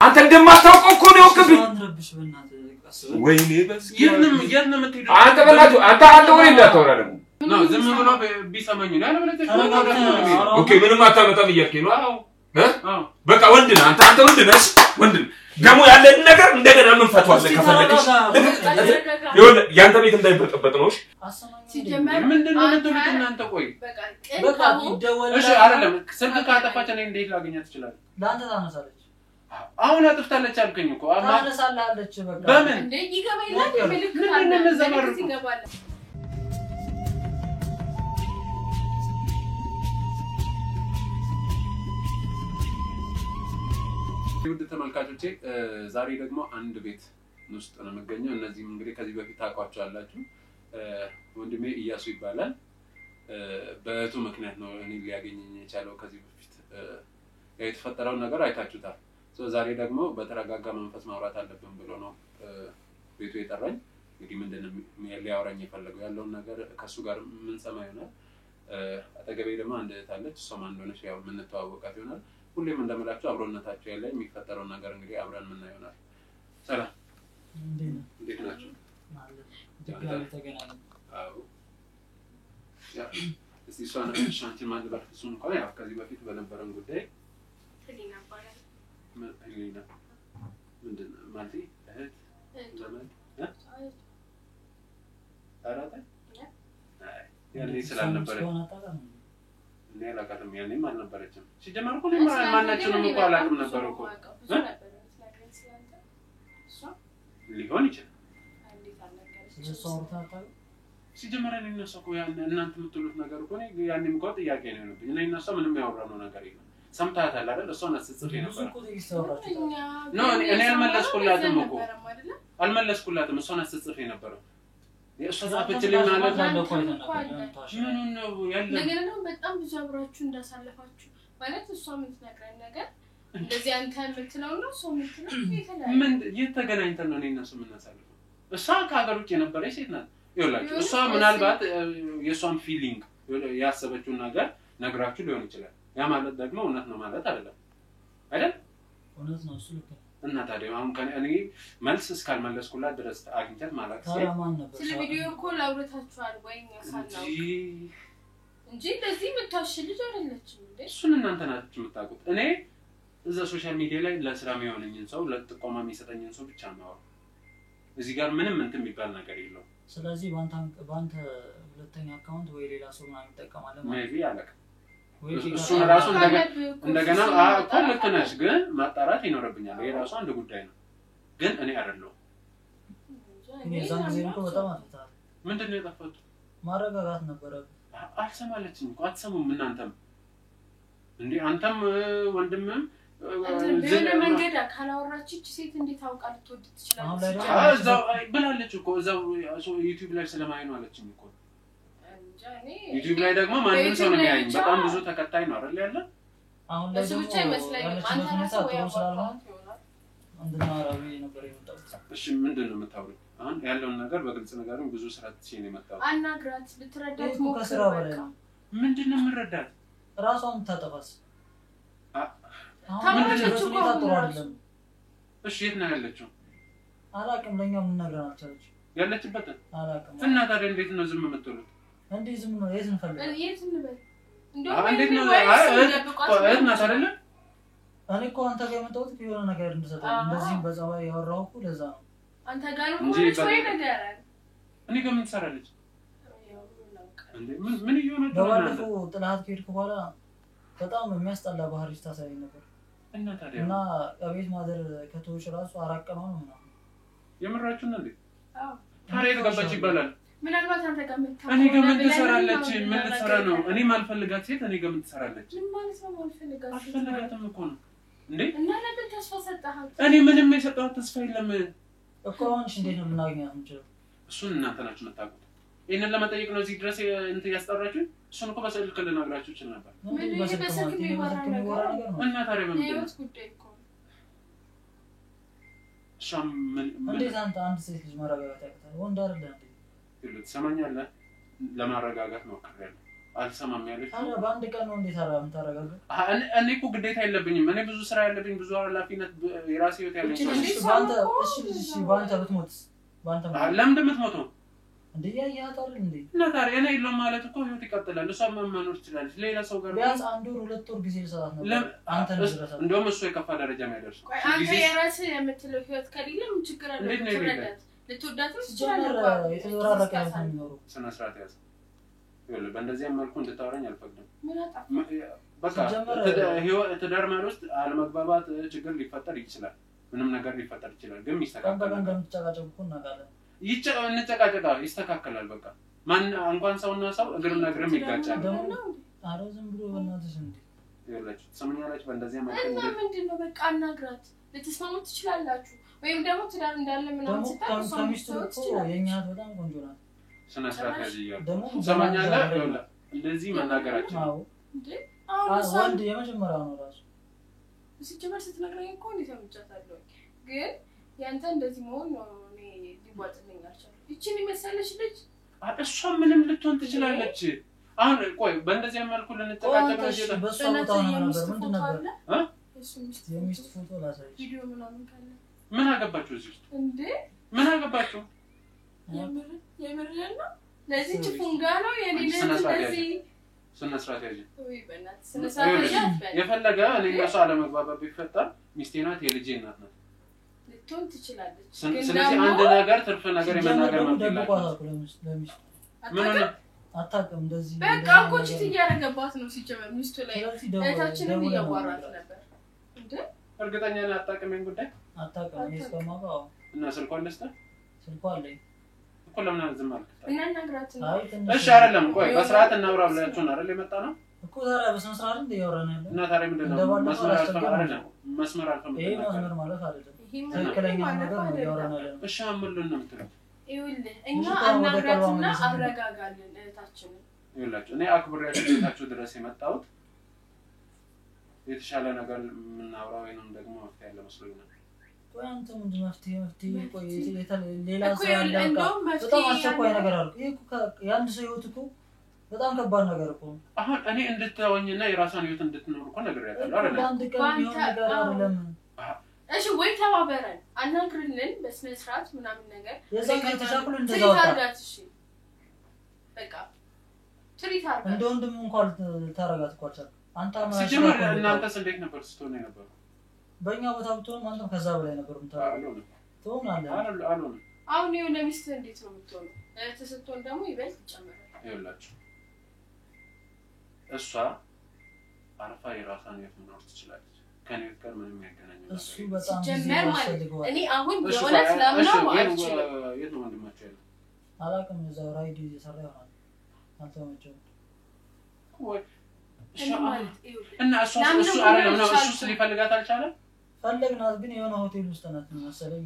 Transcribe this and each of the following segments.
አንተ እንደማታውቀው እኮ ነው የወቅብኝ ወይኔ በስ የለም ምትሄዱ አንተ በላችሁ አንተ ወሬ እንዳታወራ ደግሞ ነው ዝም ብሎ ቢሰማኝ ነው ያለበለዚያ ኦኬ ምንም አታመጣም እያልከኝ ነው በቃ ወንድ ነህ አንተ ወንድ ነህ ወንድ ደሞ ያለን ነገር እንደገና ምን ፈቷል ከፈለክሽ ይሁን ያንተ ቤት እንዳይበጠበጥ ነው ሲጀመር ምንድነው እናንተ ቆይ በቃ ይደወል እሺ አይደለም ስልክ ካጠፋች እኔ እንዴት ላገኛት ይችላል ላንተ ታነሳለች አሁን አጥፍታለች አልከኝ እኮ ታነሳለች በቃ በምን እንዴ ይገባይላል ምልክት ይገባል ውድ ተመልካቾቼ ዛሬ ደግሞ አንድ ቤት ውስጥ ነው የምገኘው እነዚህም እንግዲህ ከዚህ በፊት ታውቋቸዋላችሁ ወንድሜ ኢያሱ ይባላል በእቱ ምክንያት ነው እኔ ሊያገኘኝ የቻለው ከዚህ በፊት የተፈጠረው ነገር አይታችሁታል ዛሬ ደግሞ በተረጋጋ መንፈስ ማውራት አለብን ብሎ ነው ቤቱ የጠራኝ እንግዲህ ምንድነው ሊያወራኝ የፈለገው ያለውን ነገር ከሱ ጋር ምን ሰማ ይሆናል አጠገቤ ደግሞ አንድ ታለች እሷም አንዶነሽ ያው ምን ተዋወቃት ይሆናል ሁሌም እንደምላችሁ አብሮነታቸው ያለ የሚፈጠረው ነገር እንግዲህ አብረን ምን ይሆናል ሰላም እንዴት ናችሁ ድጋሚ ተገናኘን አዎ ያ እስቲ ሻንቲ ማድረግ እሱን እንኳን ያው ከዚህ በፊት በነበረን ጉዳይ ህሊና ባላል ህሊና ምንድነው ማለት እህት ዘመን አራታ ያኔ ስላልነበረ እኔ አላውቃትም ያኔም አልነበረችም ሲጀመር እኮ ማናችንም እኮ አላውቅም ነበር እኮ ሊሆን ይችላል ሲጀመር እኔ እና እሷ እኮ እናንተ የምትሉት ነገር እኮ ያኔም እኮ ጥያቄ ነው የሆነብኝ እኔ እና እሷ ምንም ያወራነው ነገር የለም ሰምታታል አይደል እሷን አስጽፍ ነበር ነው እኔ አልመለስኩላትም እሷን አስጽፍ ነበር የእሷ ጻፈችልኝ ማለት ነው ያለ ነገር ነው በጣም ብዙ አብራችሁ እንዳሳለፋችሁ ማለት እሷ የምትነግረን ነገር እንደዚህ አንተ የምትለው ነው እሷ የምትለው የተለያየ ምን የተገናኝተን ነው እኔ እና እሷ የምናሳልፈው እሷ ከሀገር ውጭ የነበረች ሴት ናት ይኸውላችሁ እሷ ምናልባት የእሷን ፊሊንግ ያሰበችውን ነገር ነግራችሁ ሊሆን ይችላል ያ ማለት ደግሞ እውነት ነው ማለት አይደለም አይደል እውነት ነው እሱ ልክ እና ታዲያ አሁን ከኔ መልስ እስካልመለስኩላት ድረስ አግኝቻት ማለት ስለ ቪዲዮ ኮል አውርታችኋል ወይኛ ሳናው እንጂ እንደዚህ መታሽ ልጅ አይደለችም እንዴ እሱን እናንተ ናችሁ የምታውቁት እኔ እዛ ሶሻል ሚዲያ ላይ ለስራ የሚሆነኝን ሰው ለጥቆማ የሚሰጠኝን ሰው ብቻ ነው እዚህ ጋር ምንም እንትን የሚባል ነገር የለው ስለዚህ ባንተ ሁለተኛ አካውንት ወይ ሌላ ሰው ማን ይጠቀማል ሜቢ አለቀ እሱን ራሱ እንደገና ኮልክ ነሽ ግን ማጣራት ይኖርብኛል ይሄ ራሱ አንድ ጉዳይ ነው ግን እኔ አይደለም እኔ ዛን ጊዜ እኮ በጣም አጥፍታል ምንድነው የጠፋው ማረጋጋት ነበር አልሰማለችም እኮ አትሰሙም እናንተም እንዴ አንተም ወንድምም መንገድ ካላወራች እቺ ሴት እንዴት አውቃ ልትወድ ትችላለች እዛው ብላለች እኮ እዛው ዩቲዩብ ላይ ስለማይነው አለችኝ እኮ ዩቲዩብ ላይ ደግሞ ማንንም ሰው ነው የሚያየኝ በጣም ብዙ ተከታይ ነው አይደል ያለ አሁን ላይ ደግሞ ብቻ ይመስለኛል አንተ ራስህ ወይ ስላልሆነ እንድናወራው ነበር የመጣው እሺ ምንድነው የምታወሪው አሁን ያለውን ነገር በግልጽ ነገርም ብዙ ስራ ትሽኔ የመጣው አናግራት ልትረዳት ሞክር ከስራ በላይ ነው ምንድነው የምረዳት ራሷን ታጠፋስ ታምራለች እኮ አይደለም እሺ የት ነው ያለችው አላውቅም ለኛ ምን ነገር አልቻለች ያለችበት አላውቅም እና ታዲያ እንዴት ነው ዝም የምትሉት እንዴ ዝም ነው የት እንፈልግ የት እንበል እንዴት ነው እህት ናት አይደለ እኔ እኮ አንተ ጋር የመጣሁት የሆነ ነገር እንድሰጠኝ እንደዚህም በዛው ያወራው እኮ ለዛ ነው አንተ ጋር ነው ወይ ነገር እኔ ጋር ምን ትሰራለች እንዴ ምን እየሆነች ነው ባለፈው ጥላት ከሄድኩ በኋላ በጣም የሚያስጠላ ባህሪ ታሳይ ነበር እና ታዲያ እና አቤት ማዘር ከተውሽ ራሱ አራቀ ነው ምናምን የምራችሁን እንዴ ታዲያ የተገባች ይባላል ምናልባት አንተ ጋር መጣ እኔ ጋር ምን ትሰራለች ምን ልትሰራ ነው እኔ ማልፈልጋት ሴት እኔ ጋር ምን ትሰራለች ምን ማለት ነው ማልፈልጋት አልፈልጋትም እኮ ነው እንዴ እና ለምን ተስፋ ሰጣሃት እኔ ምንም የሰጠኋት ተስፋ የለም እኮ አሁንሽ እንዴት ነው ልናገኛት እንችላለን እሱን እናንተ ናችሁ የምታውቁት ይሄንን ለመጠየቅ ነው እዚህ ድረስ እንትን ያስጠራችሁ እሱን እኮ በስልክ ልነግራችሁ ይችላል ነበር ምን በስልክ የሚወራ ነገር እና ታዲያ ምን የህይወት ጉዳይ እኮ ሻም እንዴት አንድ ሴት ልጅ ማረጋጋት ያቅታል ወንድ አይደለም እንዴ ይሉት ሰማኛለህ ለማረጋጋት ሞክሬያለሁ አልሰማም ያለች አረ በአንድ ቀን ነው እንዴት አራም ታረጋጋ እኔ እኮ ግዴታ የለብኝም እኔ ብዙ ስራ ያለብኝ ብዙ ኃላፊነት የራሴ ህይወት ያለኝ እሺ ባንተ ብትሞት ባንተ ለምን እንደምትሞተው እንዴ ያያታል እንዴ እና ታዲያ እኔ የለም ማለት እኮ ህይወት ይቀጥላል እሷ መኖር ትችላለች ሌላ ሰው ጋር ቢያንስ አንድ ወር ሁለት ወር ጊዜ ልሰጣት ነበር አንተ እንደረሳ እንደውም እሱ የከፋ ደረጃ የሚያደርስ አንተ የራስህ የምትለው ህይወት ከሌለ ምን ችግር አለ ልትወዳት ትችላለህ የተዘራረቀ ነው የሚኖረው ስነ ስርዓት ያዝ ይኸውልህ በእንደዚህ መልኩ እንድታወራኝ አልፈቅድም ምን አጣፍ በቃ ትዳር ማለት ውስጥ አለመግባባት ችግር ሊፈጠር ይችላል ምንም ነገር ሊፈጠር ይችላል ግን ይስተካከላል እንደምትጨቃጨቁ እናውቃለን እንጨቃጨቃ ይስተካከላል በቃ ማን እንኳን ሰውና ሰው እግርና እግርም ይጋጫል አረ ዝም ብሎ በእናትሽ እንዴ ይኸውላችሁ ሰምኛላችሁ በእንደዚህ መልኩ እና ምንድነው በቃ አናግራት ልትስማሙ ትችላላችሁ ወይም ደግሞ ትዳር እንዳለ ምናምን ስታውቁ ከሚስቱ እኮ የኛ በጣም ቆንጆ ናት ስነ ስርዓት ያዚያል ሰማኛለህ ይኸውልህ እንደዚህ መናገራችን አዎ እንዴ ወንድ የመጀመሪያው ነው ራሱ ሲጀመር ስትነግረኝ እኮ እንዴት አምጫታለሁ ግን ያንተ እንደዚህ መሆን ነው እኔ ሊዋጥልኝ አልቻለም እቺን ይመሰለሽ ልጅ እሷ ምንም ልትሆን ትችላለች አሁን ቆይ በእንደዚህ መልኩ ልንጠቃቀም ነው በሷ ቦታ ነበር ምንድን ነበር የሚስት ፎቶ ላሳይሽ ቪዲዮ ምናምን ካለ ምን አገባችሁ እዚህ ውስጥ እንዴ ምን አገባችሁ የምርና ለዚህ ጭፉንጋ ነው የኔ ለዚህ ስነ ስርዓት ያዥ ወይ በእናትህ ስነ ስርዓት ያዥ የፈለገ እኔ ለሷ አለመግባባት ቢፈጠር ሚስቴ ናት የልጄ እናት ናት ልትሆን ትችላለች ስለዚህ አንድ ነገር ትርፍ ነገር የመናገር መብት ምን አታውቅም እንደዚህ በቃ እኮ ቺት እያደረገባት ነው ሲጀመር ሚስቱ ላይ እታችንን እያዋራት ነበር እንዴ እርግጠኛ ነኝ አታውቅም ጉዳይ አታውቅም እስከማውቀው እና ስልኳን ልስጥ ስልኳ አለኝ እኮ ለምን ዝም አልክ እና ነግራት እሺ አይደለም ቆይ በስርዓት እናውራ ብላችሁ ነው አይደል የመጣ ነው እኮ ታዲያ በስነ ስርዓት እንደ ያወራን ያለው እና ታዲያ ምንድነው መስመር አልፈም ይሄ መስመር ማለት አይደለም ትክክለኛ ነገር ነው ያወራን ያለው እሺ አምልን ነው የምትለው ይኸውልህ እኛ አናግራትና አረጋጋልን እህታችንን ይኸውላችሁ እኔ አክብሬያችሁ ቤታችሁ ድረስ የመጣሁት የተሻለ ነገር የምናወራ ወይንም ደግሞ መፍትሄ ያለ መስሎኝ ነው ቆይ አንተ ምንድን መፍትሄ ቆይ ሌላ ሰው ያለው በጣም አስቸኳይ ነገር አለ ይሄ የአንድ ሰው ህይወት እኮ በጣም ከባድ ነገር እኮ አሁን እኔ እንድትተወኝና የራሷን ህይወት እንድትኖር እኮ ነገር ያለው አይደል አንድ ቀን ቢሆን ነገር አይደለም እሺ ወይ ተባበረን አናግርልን በስነ ስርዓት ምናምን ነገር የዛን ተሻክሉ እንደዛው እሺ በቃ ትሪት አርጋ እንደ ወንድም እንኳን ታረጋት እኮ አልቻልኩም አንተ ሲጀመር እናንተስ እንዴት ነበር ስትሆን ነበር በእኛ ቦታ ብትሆን አንተ ከዛ በላይ ነበር የምታረጋው ትሆናለህ አሁን የሆነ ሚስት እንዴት ነው የምትሆነው ተሰጥቶን ደግሞ ይበልጥ ይጨምራል ይኸውላችሁ እሷ አርፋ የራሷን ህይወት መኖር ትችላለች ከኔ ጋር ምንም ያገናኘው ነገር እሱ በጣም ጀመር ማለት እኔ አሁን የሆነ ስለምነው ማለት የት ነው ወንድማችሁ ያለው አላውቅም እዛው ራይድ እየሰራ ይሆናል አልተመቸውም ወይ እና እሱ አይደለም ነው እሱ ሊፈልጋት አልቻለም ፈለግናት ግን የሆነ ሆቴል ውስጥ ናት መሰለኝ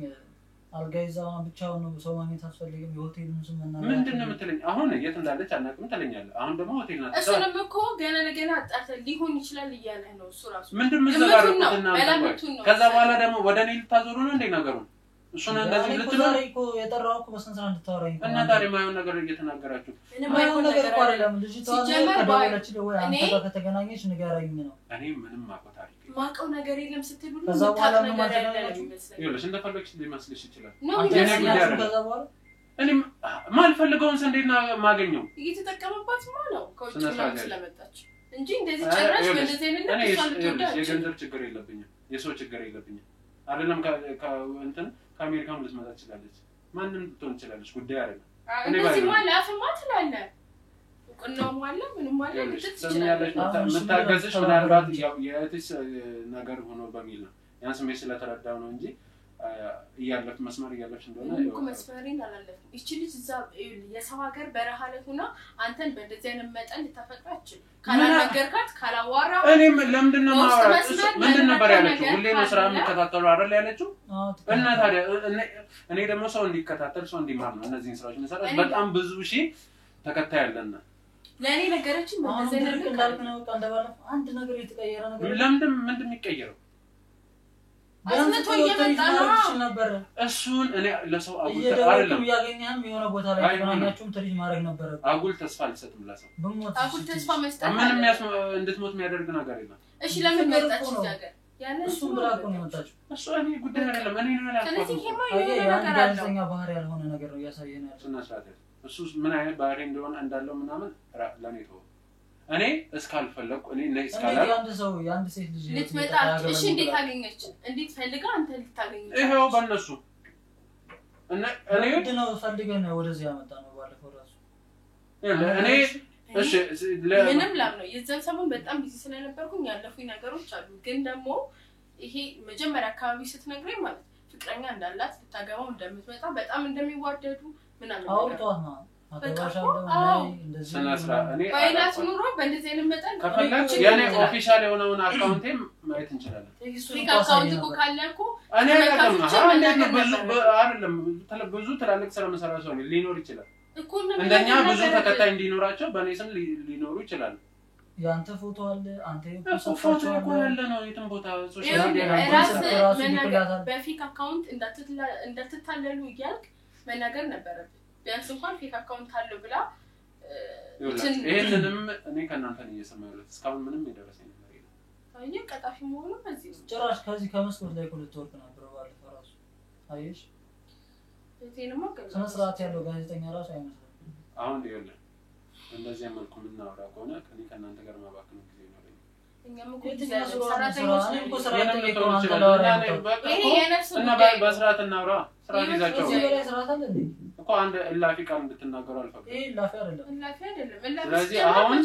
አልጋ ይዛው ብቻውን ነው ሰው ማግኘት አስፈልግም የሆቴሉን ስም እናናገር ምንድነው የምትለኝ አሁን የት እንዳለች አናውቅም ትለኛለህ አሁን ደግሞ ሆቴል ናት እሱንም እኮ ገና ለገና አጣርተ ሊሆን ይችላል እያለ ነው እሱ ራሱ ምንድነው መዘጋረቁትና ከዛ በኋላ ደግሞ ወደ እኔ ልታዞሩ ነው እንዴ ነገሩ እሱን እንደዚህ ልትኖር እኮ የጠራው እኮ በስንት ሰዓት እንድታወራኝ እና ታዲያ ማይሆን ነገር እየተናገራችሁ ማይሆን ነገር እኮ አይደለም ልጅቷ ከደወለች ወይ አንተ ጋር ከተገናኘች ንገረኝ ነው እኔ ምንም ማቆጣ ማቀው ነገር የለም ስትሉ ከዛ በኋላ ምን ማለት ነው ይኸውልሽ እንደፈለግሽ ሊመስልሽ ይችላል ከዛ በኋላ እኔ ማልፈልገውን እንዴት ማገኘው እየተጠቀመባት ነው ከውጭ ነው ስለመጣች እንጂ እንደዚህ ጨራሽ በእንደዚህ አይነት ነገር የገንዘብ ችግር የለብኝም የሰው ችግር የለብኝም አይደለም ከእንትን ከአሜሪካም ልትመጣ ትችላለች ማንንም ልትሆን ትችላለች ጉዳይ አይደለም እንደዚህ ማለት አፍማት ነው ማለት ምንም ማለት ትችላለች መታገዝሽ ምናልባት የእህትሽ ነገር ሆኖ በሚል ነው ያን ስሜት ስለተረዳው ነው እንጂ እያለፍ መስመር እያለፍሽ እንደሆነ እኮ መስመሪን አላለፍም እቺ ልጅ እዛ የሰው ሀገር በረሃ ላይ ሆና አንተን በእንደዚህ አይነት መጠን ልታፈቅራች ካላናገርካት ካላዋራ እኔም ለምንድነው ማውራት ምንድን ነበር ያለችው ሁሌ ነው ስራ የምከታተሉ አይደል ያለችው እና ታዲያ እኔ ደግሞ ሰው እንዲከታተል ሰው እንዲማር ነው እነዚህን ስራዎች እንሰራለን በጣም ብዙ ሺህ ተከታይ ያለና ለኔ ነገረችን በእንደዚህ አይነት እንዳልክ ነው እንደባለፈው አንድ ነገር የተቀየረ ነገር ለምንድን ምንድን የሚቀየረው አስመቶ እየመጣ ነበር እሱን እኔ ለሰው አጉል አይደለም ያገኛም የሆነ ቦታ ላይ ተገናኛችሁም ትሪት ማድረግ ነበር አጉል ተስፋ አልሰጥም ለሰው አጉል ተስፋ መስጠት ምንም እንድትሞት የሚያደርግ ነገር የለም እሺ ለምን መጣች ይያገር ያለ እሱ ብራኮ ነው መጣችሁ እሱ እኔ ጉዳይ አይደለም እኔ ነው ያልኩት ስለዚህ ሄማ ነገር ጋዜጠኛ ባህሪ ያልሆነ ነገር ነው ያሳየናል እና ስራት እሱ ምን አይነት ባህሪ እንደሆነ እንዳለው ምናምን ለኔ ተው እኔ እስካልፈለኩ እኔ ነይ እስካላ ያንድ ሴት ልጅ ልትመጣ እሺ እንዴት ታገኘች እንዴት ፈልጋ አንተ ልታገኘች ይሄው ባነሱ እና እኔ ነው ፈልገን ወደዚህ ያመጣ ነው ባለፈው ራሱ እኔ እሺ ምንም ላም ነው የዛን ሰሞን በጣም ቢዚ ስለነበርኩኝ ያለፉኝ ነገሮች አሉ ግን ደግሞ ይሄ መጀመሪያ አካባቢ ስትነግረኝ ማለት ፍቅረኛ እንዳላት ልታገባው እንደምትመጣ በጣም እንደሚዋደዱ ምናምን አውርቷት ነው አገባሻለሁ እንደዚህ ሰናስራ እኔ ባይላስ ኑሮ በእንደዚህ አይነት መጠን ከፈለክ ያኔ ኦፊሻል የሆነውን አካውንቴም ማየት እንችላለን ፊክ አካውንት እኮ ካለኩ እኔ አይደለም ብዙ ትላልቅ ስራ መስራት ሰው ሊኖር ይችላል እንደኛ ብዙ ተከታይ እንዲኖራቸው በኔ ስም ሊኖሩ ይችላል ያንተ ፎቶ አለ አንተ ፎቶ እኮ ያለ ነው የትም ቦታ ሶሻል ሚዲያ ላይ በፊክ አካውንት እንዳትታለሉ ይያልክ መናገር ነበረብህ ቢያንስ እንኳን ፌክ አካውንት አለው ብላ ይሄንንም እኔ ከናንተ ነው እየሰማሁት እስካሁን ምንም የደረሰኝ ነገር የለም አይ ቀጣፊ መሆኑ በዚህ ጭራሽ ከዚህ ከመስኮት ላይ ሁለት ወርቅ ነበር ባለፈው ራሱ አይሽ እዚህንማ ስነስርዓት ያለው ጋዜጠኛ ራሱ አይመስልም አሁን ይኸውልህ እንደዚህ መልኩ ምን እናወራ ከሆነ ከኔ ከናንተ ጋር ማባከን ጊዜ ነው እኛም እኮ ሰራተኞች እኮ ሰራተኞች እኮ አንተ ላወራ እና በስርዓት እናውራ ስርዓት ይዛቸው ስርዓት አለ እንዴ እኮ አንድ እላፊ ቃል እንድትናገሩ አልፈቀድኩም ይሄ እላፊ አይደለም ስለዚህ አሁን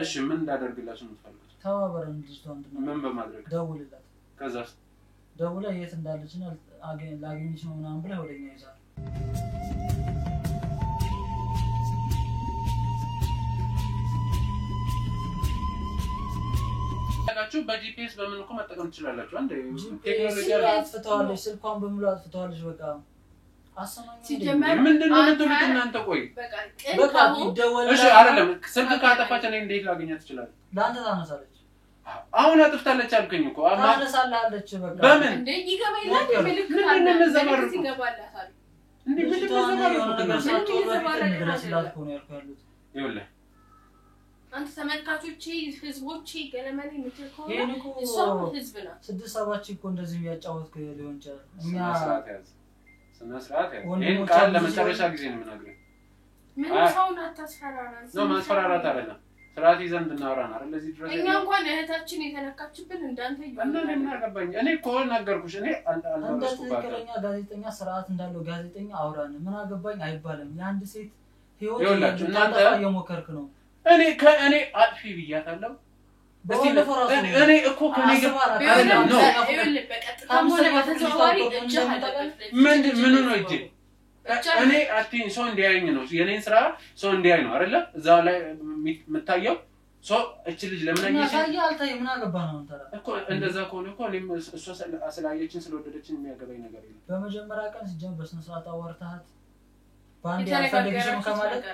እሺ ምን እንዳደርግላችሁ የምትፈልጉት ተባበረን ልጅቷን ምን በማድረግ ደውልላት ከዛስ ደውላ የት እንዳለችና ላገኝሽ ነው ምናምን ብላ ወደኛ ይዛል ታጋችሁ በጂፒኤስ በምን እኮ መጠቀም ትችላላችሁ አንዴ ቴክኖሎጂ አጥፍተዋለች ስልኳን በሙሉ አጥፍተዋለች በቃ አሰማኝ ምንድነው እንትሉት እናንተ ቆይ በቃ ይደወል እሺ አይደለም ስልክ ካጠፋች እኔ እንዴት ላገኛት ይችላል ላንተ ታነሳለች አሁን አጥፍታለች አልከኝ እኮ ታነሳለች በቃ በምን እንዴ ይገባይላት ምልክት አለ ምልክት ይገባላታል እንዴ ምልክት ይገባላታል ይኸውልህ አንተ ተመልካቾቼ ህዝቦቼ ገለመኔ ምትልከው እሱ ህዝብ ነው 6-7 እኮ እንደዚህ ያጫወትኩ ሊሆን ይችላል እኛ ስነስርዓት ይሄን ቃል ለመጨረሻ ጊዜ ነው የምናገረው ምን ሰውን አታስፈራራ ነው ማስፈራራት አይደለም ስርዓት ይዘን እንድናወራ ነው አይደል ለዚህ ድረስ እኛ እንኳን እህታችን የተነካችብን እንዳንተ እና ለምን አገባኝ እኔ እኮ ነገርኩሽ እኔ አልደረስኩባት ትክክለኛ ጋዜጠኛ ስርዓት እንዳለው ጋዜጠኛ አውራን ምን አገባኝ አይባልም የአንድ ሴት ህይወት ይኸውላችሁ እናንተ እየሞከርክ ነው እኔ አጥፊ ብያታለሁ እኔ እኮ ከኔ ጋር አይደለም ነው ምን ነው እጄ እኔ አጥፊን ሰው እንዲያየኝ ነው የኔን ስራ ሰው እንዲያይ ነው አይደለ እዛው ላይ የምታየው ሰው እቺ ልጅ ለምን አየሽ አልታይ ምን አገባ ነው አንተ እኮ እንደዛ ከሆነ እኮ እኔም እሷ ስላየችን ስለወደደችን የሚያገባኝ ነገር የለም በመጀመሪያ ቀን ሲጀምር በስነ ስርዓት አወርታት ባንዴ ያፈልግሽም ከማለት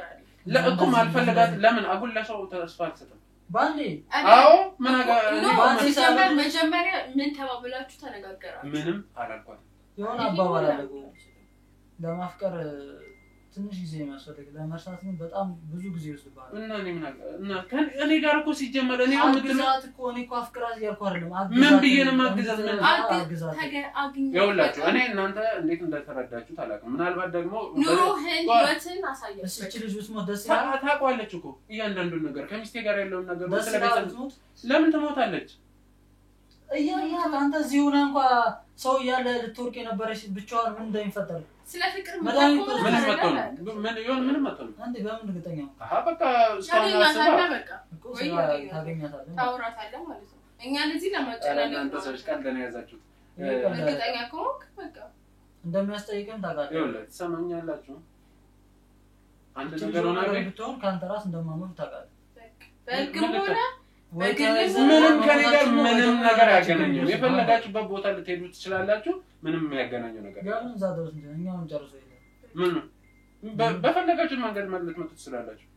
ለእኮ ማልፈልጋት ለምን አጉል ለሰው ተስፋ አልሰጥም ባንዴ አዎ ምን መጀመሪያ ምን ተባብላችሁ ተነጋገራችሁ ምንም አላልኳትም የሆነ አባባል አለ ለማፍቀር ትንሽ ጊዜ የሚያስፈልግ ለመርሳት ግን በጣም ብዙ ጊዜ ይወስዳል እና እኔ ጋር እኮ ሲጀመር እኔ አግዛት እኮ እኔ እኮ አፍቅራት ያልኩ አይደለም ምን ብዬ ነው ማግዛት ምን አግዛት ይኸውላችሁ እኔ እናንተ እንዴት እንደተረዳችሁ ታላቅም ምናልባት ደግሞ ህይወትን አሳየች እቺ ልጅ ውስጥ ደስ ይላል ታውቃለች እኮ እያንዳንዱን ነገር ከሚስቴ ጋር ያለውን ነገር ስለቤት ለምን ትሞታለች እያያት አንተ እዚህ ሆነ እንኳን ሰው ያለ ልትወርቅ የነበረች ብቻዋን ምን እንደሚፈጠር ስለ ፍቅር ምን መጥቶ ምን መጥቶ አንዴ በምን እርግጠኛ በቃ እስካሁን በቃ ታገኛታለህ ታውራታለህ ማለት ነው እኛ ለዚህ ለማጨናነቅ እናንተ ሰዎች ቀልደን ያዛችሁት እርግጠኛ ከሆንክ በቃ እንደሚያስጠይቅም ታውቃለህ ይኸውልህ ትሰማኛላችሁ አንድ ነገር ሆነ ብትሆን ካንተ ራስ እንደማመን ታውቃለህ በግም ሆነ ምንም ከኔ ጋር ምንም ነገር ያገናኘው የፈለጋችሁበት ቦታ ልትሄዱ ትችላላችሁ ምንም የሚያገናኘው ነገር ያንን ዛደረስ እንጂ እኛውን ጨርሶ ይላል ምን በፈለጋችሁት መንገድ ማለት መጥቶ ትችላላችሁ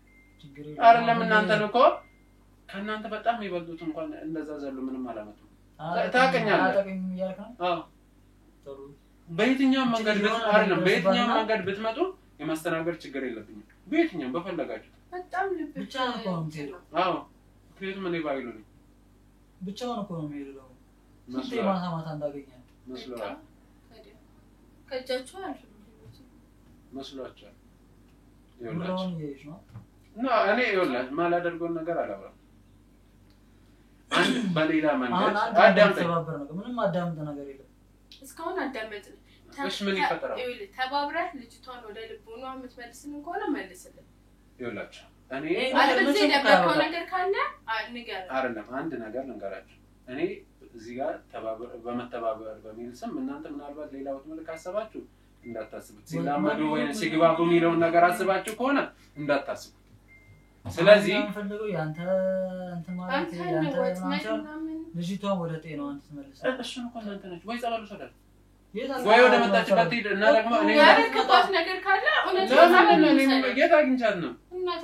አይደለም እናንተ ነው እኮ ከእናንተ በጣም ይበልጡት እንኳን እንደዛ ዘሉ ምንም አላመጡም ታቀኛለህ ታቀኝ ያልከው አዎ ብትቀሩ በየትኛው መንገድ ብትመጡ የማስተናገድ ችግር የለብኝም በየትኛው በፈለጋችሁ በጣም ልብ ብቻ ነው ኮምቴል አዎ ምክንያቱም እኔ ባይሉኝ ብቻውን እኮ ነው የሚሄደው ማታ እንዳገኛል መስሎሃል ከጃቹ አልፍ መስሏቸዋል ይኸውላችሁ እኔ ይኸውላችሁ ማላደርገውን ነገር አላወራም አንድ በሌላ መንገድ አዳምጠኝ ምንም አዳምጥ ነገር የለም እስካሁን አዳምጠኝ እሺ ምን ይፈጠራል ተባብረህ ልጅቷን ወደ ልቦኗ የምትመልስን እንኳን መልስልን ይኸውላችሁ እኔ አልበዚህ ደበቀው ነገር ካለ ንገር አይደለም አንድ ነገር ልንገራችሁ እኔ እዚህ ጋር በመተባበር በሚል ስም እናንተ ምናልባት ሌላ ወጥመድ ካሰባችሁ እንዳታስቡት ሲላመዱ ወይ ሲግባቡ የሚለው ነገር አስባችሁ ከሆነ እንዳታስቡት ስለዚህ አንፈልገው ያንተ እንትን ማለት ያንተ ልጅቷን ወደ ጤናዋ እንድትመልስ እሱን እኮ እናንተ ናችሁ ወይ ጸበሉ ሰዳል ወይ ወደ መጣችበት ሄድ እና ደግሞ እኔ ያረከባት ነገር ካለ እውነት ጌታ አግኝቻት ነው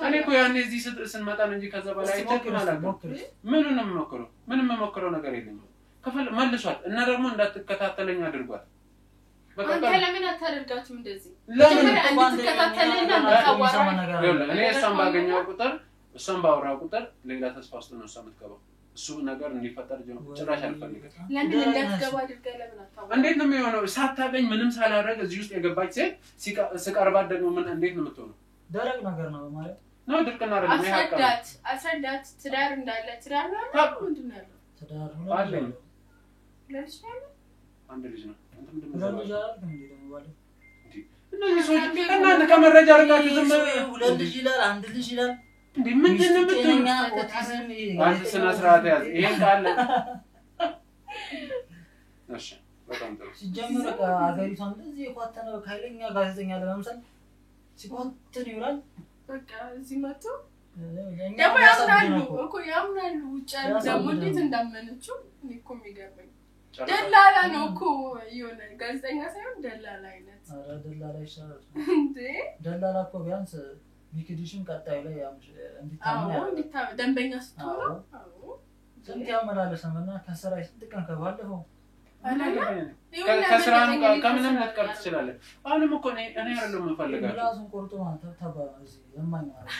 እኔ እኮ ያኔ እዚህ ስንመጣ ነው እንጂ ከዛ በላይ ምንም መሞክረው ነገር የለም ከፈል መልሷት እና ደግሞ እንዳትከታተለኝ አድርጓት አንተ ለምን አታደርጋችም እንደዚህ ለምን እንድትከታተለኝና ታዋራ እኔ እሷን ባወራው ቁጥር ሌላ ተስፋ ውስጥ ነው እሷ የምትገባው እሱ ነገር እንዲፈጠር ጭራሽ አልፈልግም ለምን እንዳትገባ አድርገህ ለምን አታወራ እንዴት ነው የሚሆነው ሳታገኝ ምንም ሳላደርግ እዚህ ውስጥ የገባች ሴት ሲቀርባት ደግሞ ምን እንዴት ነው የምትሆነው ደረቅ ነገር ነው ማለት ነው ድርቅና አይደለም አስረዳት ትዳር እንዳለ ትዳር ነው ምንድን ነው ያለው ትዳር አለ ለልጅ ነው አንድ ልጅ ነው እንደዚህ ሰዎች እናንተ ከመረጃ አርጋችሁ ዝም ሁለት ልጅ ይላል አንድ ልጅ ይላል እንዴ ምንድነው የምትሆነው አንድ ስነ ስርዓት ያዝ ይሄን ካለ እሺ በጣም ጥሩ ሲጀምር አገሪቷን እንደዚህ የኳተነ ኃይለኛ ጋዜጠኛ ለመምሰል ሲኳተን ይውላል በቃ እዚህ መጥቶ ደግሞ ያምናሉ ውጭ ደግሞ እንዴት እንዳመነችው እኔ እኮ የሚገርመኝ ደላላ ነው እኮ የሆነ ጋዜጠኛ ሳይሆን ደላላ አይነት አረ ደላላ ይሻላል እንዴ ደላላ እኮ ቢያንስ ቢክዲሽን ቀጣይ ላይ እንዲታመን ደንበኛ ስትሆን ስንት ያመላለሰና ከስራ ይስጥቀን ከባለፈው ከስራም ከምንም ልትቀር ትችላለህ አሁንም እኮ እኔ አይደለም የምፈልጋቸው ራሱን ቆርጦ ማለት ተባዚ የማኝ ማለት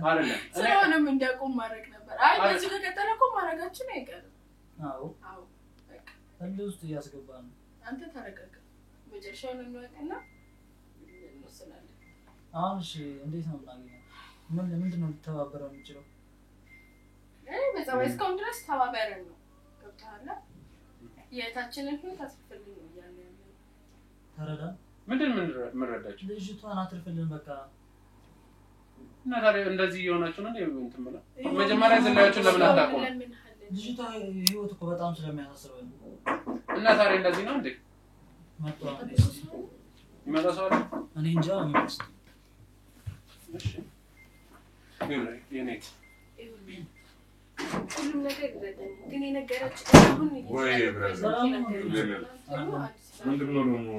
አይደለም ስለሆነም እንዲያቆም ማድረግ ነበር አይ በዚህ ከቀጠለ እኮ ማድረጋችን አይቀርም አዎ እንዴት ያስገባ ነው አንተ ተረጋጋ መጨረሻውን እንወቅና እንወስናለን አሁን እሺ እንዴት ነው እናገኘው ምንድነው ተባበረው የሚችለው በዛው እስካሁን ድረስ ተባበረን ነው ገብቶሃል የታችንን ህይወት አትፈልግ ነው ያለ ተረዳ ምንድን ምንረዳችሁ ልጅቷን አትፈልግልን በቃ እና ታዲያ እንደዚህ የሆናችሁ ነው እንትን ብላ መጀመሪያ ዘላያችሁ ለምን አታቆም ልጅቷ ህይወት እኮ በጣም ስለሚያሳስበው እና ታዲያ እንደዚህ ነው እንዴ ይመጣው እኔ እንጃ ማለት እሺ የኔት ሁሉም ነገር ይረዳኝ ግን የነገረች አሁን ወይ ብራዘር ምንድነው ነው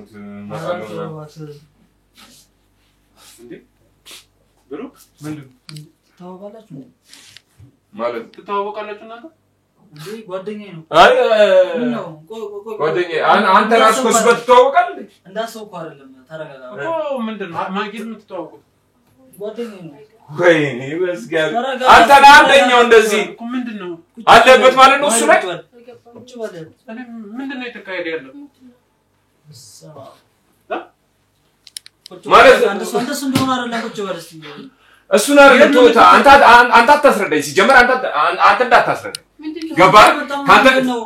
እንዴ ብሩክ ምንድን ታውቃላችሁ ማለት ትተዋወቃላችሁ እናንተ እንዴ ጓደኛዬ ነው አይ ጓደኛዬ አንተ ራስህ እኮ ትተዋወቃለህ እንዴ እንዳሰውኩ አይደለም ተረጋጋ ኦ ምንድነው ማግኘት የምትተዋወቁት ጓደኛዬ ነው ወይኔ በስጋት አንተ አንደኛው እንደዚህ ምንድነው አለበት ማለት ነው እሱ ላይ ቁጭ በለ ምንድነው የተካሄደ ያለው ማለት እንደሱ እንደሆነ አይደለም ቁጭ በለ እስቲ እሱን አይደለም ተውታ አንተ አታስረዳኝ ሲጀመር አንተ እንዳታስረዳኝ ገባህ አንተ ነው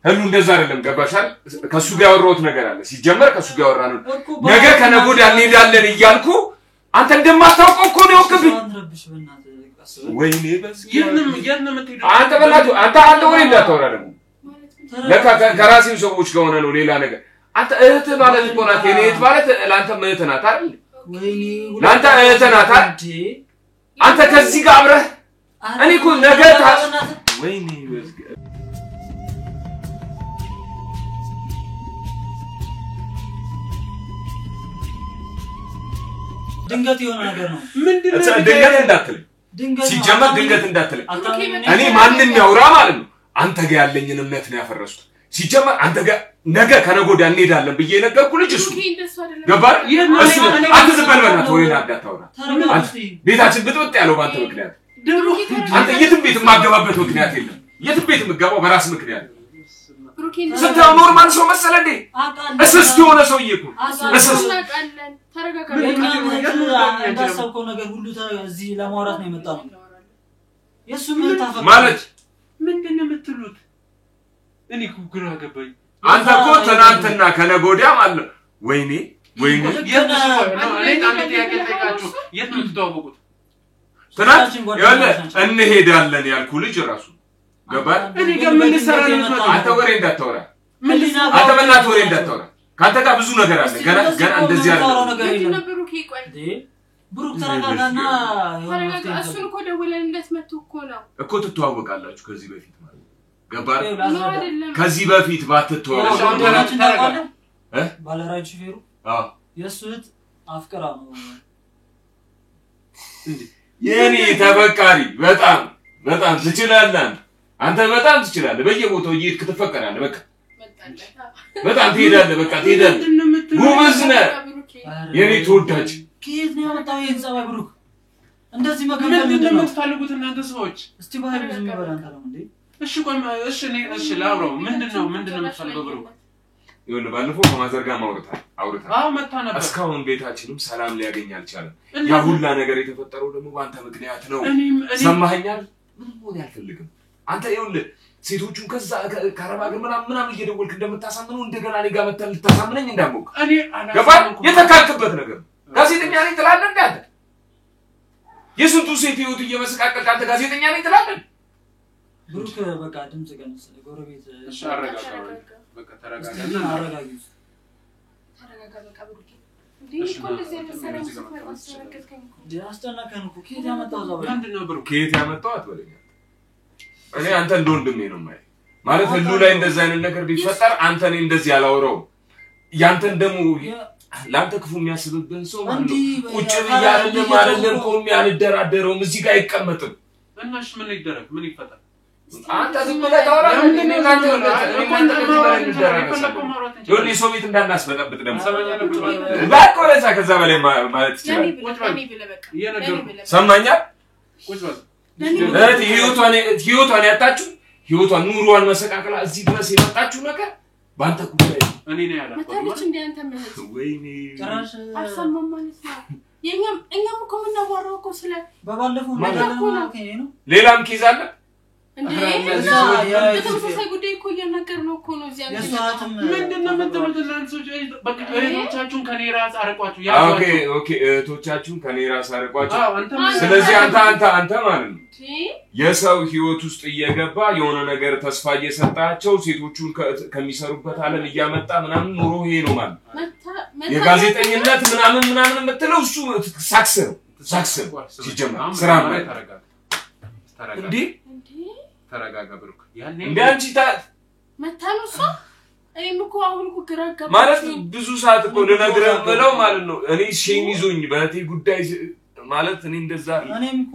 ህሉ እንደዛ አይደለም ገባሻል ከሱ ጋር ያወራሁት ነገር አለ ሲጀመር ከሱ ጋር ያወራነው ነገ ከነጎዳ እንሄዳለን እያልኩ አንተ እንደማታውቀው እኮ ነው ወቅብኝ ወይኔ በስኪ አንተ በላችሁ አንተ ወሬ እንዳታወራ ደግሞ ለካ ከራሴው ሰዎች ጋር ሆነ ነው ሌላ ነገር አንተ እህት ማለት እኮ ናት የኔ እህት ማለት ላንተ እህት ናት አይደል ወይኔ ላንተ እህት ናት አንተ ከዚህ ጋር አብረህ እኔ እኮ ነገር ወይኔ በስኪ ድንገት የሆነ ነገር ነው ምንድነው ድንገት እንዳትልኝ ሲጀመር ድንገት እንዳትልኝ እኔ ማንንም ያውራ ማለት ነው አንተ ጋር ያለኝን እምነት ነው ያፈረስኩት ሲጀመር አንተ ጋር ነገ ከነጎዳ እንሄዳለን ብዬ ነገርኩ ልጅ እሱ ገባር እሱ አትዝበል በእናትህ ወይ አዳታውራ ቤታችን ብጥብጥ ያለው ባንተ ምክንያት አንተ የትም ቤት ማገባበት ምክንያት የለም የትም ቤት ምጋባው በራስ ምክንያት ስንታው ኖርማል ሰው መሰለ እንዴ እስስት የሆነ ሰውዬ እኮ እስስት እንዳሰብከው ነገር ሁሉ እዚህ ለማውራት ነው የመጣው የሱ ምን ታፈቅ ማለት ምንድነው የምትሉት እኔ ኩኩራ ገባኝ አንተ እኮ ትናንትና ከነጎዲያ ማለት ወይኔ እኔ አንተ ያከተካችሁ የት ነው ተዋወቁት ትናንት ያለ እንሄዳለን ያልኩ ልጅ ራሱ ገባህ እኔ ገምን ሰራን አንተ ወሬ እንዳታወራ አንተ በእናትህ ወሬ እንዳታወራ ካንተ ጋር ብዙ ነገር አለ ገና እንደዚህ አይደለም ብሩክ ተረጋጋና እሱን እኮ ደውለንለት መጥቶ እኮ ነው እኮ ትተዋወቃላችሁ ከዚህ በፊት ማለት ገባህ ከዚህ በፊት ባትተዋወቁ ባለራጅ ፌሩ የሱት አፍቀራ ነው እንዴ የኔ ተበቃሪ በጣም ትችላለህ አንተ በጣም ትችላለህ በየቦታው እየሄድክ ትፈቀራለህ በቃ በጣም ትሄዳለህ በቃ ትሄዳለህ ጉብዝ ነህ የኔ ተወዳጅ ከየት ነው ያመጣው የጸባይ ብሩክ እንደዚህ መገንዘብ ምንድነው የምትፈልጉት እናንተ ሰዎች እስቲ ባህል ዝም ይበላል ታረም እንዴ እሺ ላውራው ምንድነው የምትፈልገው ብሩክ ይሁን ባለፈው ከማዘርጋ አውርታ መጣ ነበር እስካሁን ቤታችንም ሰላም ሊያገኝ አልቻለም ያ ሁላ ነገር የተፈጠረው ደግሞ ባንተ ምክንያት ነው ሰማኸኛል ምንም ሆነ ያልፈልግም አንተ ይሁን ሴቶቹን ከዛ ካረባገር ምናምን እየደወልክ እንደምታሳምነው እንደገና እኔ ጋር መተል ተሳምነኝ እንዳሞቅ እኔ ገባ የተካልክበት ነገር ጋዜጠኛ ነኝ ትላለህ እንዴ አንተ የስንቱ ሴት ህይወት እየመሰቃቀልክ አንተ ጋዜጠኛ ነኝ ትላለህ ብሩክ በቃ ድምጽ ገነሰ ጎረቤት አረጋጋ በቃ ተረጋጋና አረጋጋ በቃ ብሩክ እንዴ እኮ እንደዚህ ያመሰረው ማስተናገድከኝ አስተናከን እኮ ከየት ያመጣው ዘው ምንድነው ብሩክ ከየት ያመጣው አትበለኝ እኔ አንተ እንደወንድሜ ነው ማለት ህሉ ላይ እንደዛ አይነት ነገር ቢፈጠር አንተ እኔ እንደዚህ ያላወራው ያንተን ደሙ ላንተ ክፉ የሚያስብብን ሰው ማለት ቁጭ ብያለህ ማለለም ቆም ያልደራደረው እዚህ ጋር አይቀመጥም እናሽ ምን ይደረግ ምን ይፈጠር አንተ ዝም ብለህ ታወራ ምንድነው ካንተ ይሁን ሰው ቤት እንዳናስበጠብጥ ደግሞ ባቆ ለዛ ከዛ በላይ ማለት ይችላል ሰማኛ ቁጭ በል ህይወቷን ያጣችሁ ህይወቷን ኑሮዋን መሰቃቀላ እዚህ ድረስ የመጣችሁ ነገር ባንተ ጉዳይ እኔ ነኝ ያላቀው መታለች እንደ አንተ ማለት ወይኔ አሰማም ማለት ነው እኛም እኮ ምናወራው እኮ ስለ በባለፈው ነው ሌላም ኪዝ አለ እንዴ በተመሳሳይ ጉዳይ እኮ እያናገርነው እኮ ነው እዚያ ምንድነው የምትሉት እናንተ ሰዎች በቃ እህቶቻችሁን ከኔ ራስ አርቋችሁ ኦኬ እህቶቻችሁን ከኔ ራስ አርቋችሁ ስለዚህ አንተ ማለት ነው የሰው ህይወት ውስጥ እየገባ የሆነ ነገር ተስፋ እየሰጣቸው ሴቶቹን ከሚሰሩበት ዓለም እያመጣ ምናምን ኑሮ ይሄ ነው ማለት የጋዜጠኝነት ምናምን የምትለው እሱ ሳክስ ሲጀምር ስራ ማለት እንዴ ተረጋጋ ብሩክ ያኔ እንዴ አንቺ መታኑሳ እኔም እኮ አሁን እኮ ገራጋ ማለት ብዙ ሰዓት እኮ ልነግርህ ብለው ማለት ነው እኔ ሼም ይዞኝ በእቴ ጉዳይ ማለት እኔ እንደዛ እኔም እኮ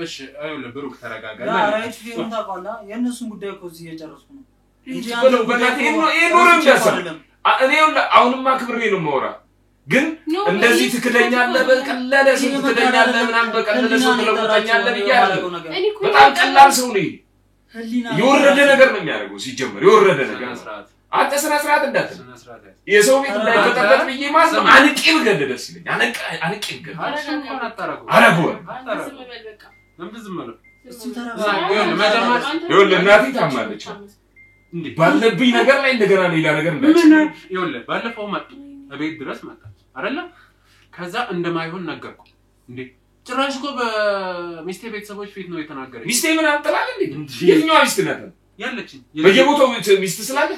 እሺ አይውል ብሩክ ተረጋጋ ራይት ፊልም ታውቃላ የነሱን ጉዳይ እኮ እዚህ እየጨረስኩ ነው እንጂ ብለው በቃ ይኖርም ያሰብ እኔ አሁንማ ክብሬ ነው የማወራ ግን እንደዚህ ትክደኛለህ በቀለለ ሰው ትክደኛለህ ምናምን በቀለለ ሰው ትለውጣኛለህ ይያለ በጣም ቀላል ሰው ነኝ የወረደ ነገር ነው የሚያደርገው ሲጀመር የወረደ ነገር አንተ ስነ ስርዓት እንዳትል የሰው ቤት እንዳይፈጠጥ ብዬ ማለት ነው አንቄ ብገድ ደስ ይለኝ አንቄ ብገድ አረጋው ዝም በል ይኸውልህ እናቴ ታማለች እንዴ ባለብኝ ነገር ላይ እንደገና ሌላ ነገር እንዳይችል ይኸውልህ ባለፈው መጣ ቤት ድረስ መጣ አይደለ ከዛ እንደማይሆን ነገርኩ እንዴ ጭራሽ እኮ በሚስቴ ቤተሰቦች ፊት ነው የተናገረኝ ሚስቴ ምን አጥላል እንዴ የትኛው ሚስት ናት ያለችኝ በየቦታው ሚስት ስላለ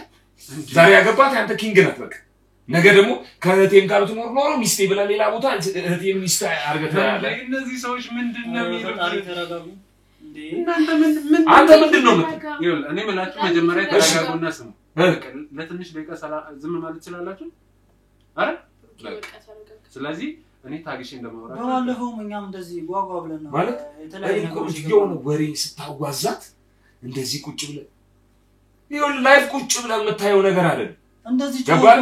ዛሬ ያገባት አንተ ኪንግ ናት በቃ ነገ ደግሞ ከእህቴም ጋር ትኖር ኖሮ ሚስቴ ብላ ሌላ ቦታ እህቴም ሚስት አርገታለ እነዚህ ሰዎች ምንድነው የሚሉት እንዴ አንተ ምንድነው ይኸውልህ እኔ መላችሁ መጀመሪያ ተረጋጉና ስሙ ለትንሽ ደቂቃ ዝም ማለት ትችላላችሁ አረ ስለዚህ እኔ ታግሼ እንደማወራችሁ ባለፈው እኛም እንደዚህ ጓጓ ብለን ነው ማለት የተለያየ ነገሮች የሆነ ወሬ ስታዋዛት እንደዚህ ቁጭ ብለ ይሁን ላይፍ ቁጭ ብለን የምታየው ነገር አይደለም እንደዚህ ገባል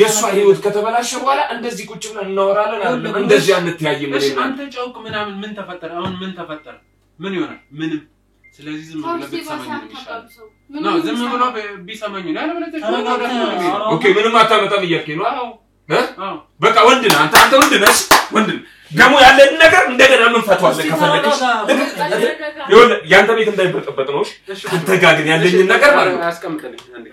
የሷ ህይወት ከተበላሸ በኋላ እንደዚህ ቁጭ ብለን እናወራለን አይደለም እንደዚህ አንተያይም እሺ አንተ ጨውቅ ምናምን ምን ተፈጠረ አሁን ምን ተፈጠረ ምን ይሆናል ምንም ስለዚህ ዝም ብለህ ብትሰማኝ ነው ይሻላል ነው ዝም ብሎ ቢሰማኝ ነው ያለ ብለህ ኦኬ ምንም አታመጣም እያልከኝ ነው አዎ በቃ ወንድ ነህ አንተ ወንድ ነህ ወንድ ደግሞ ያለን ነገር እንደገና ምን ፈቷል ከፈለግሽ ይሁን ያንተ ቤት እንዳይበጠበጥ ነው እሺ አንተ ጋር ግን ያለኝ ነገር ማለት ነው አስቀምጥልኝ አንዴ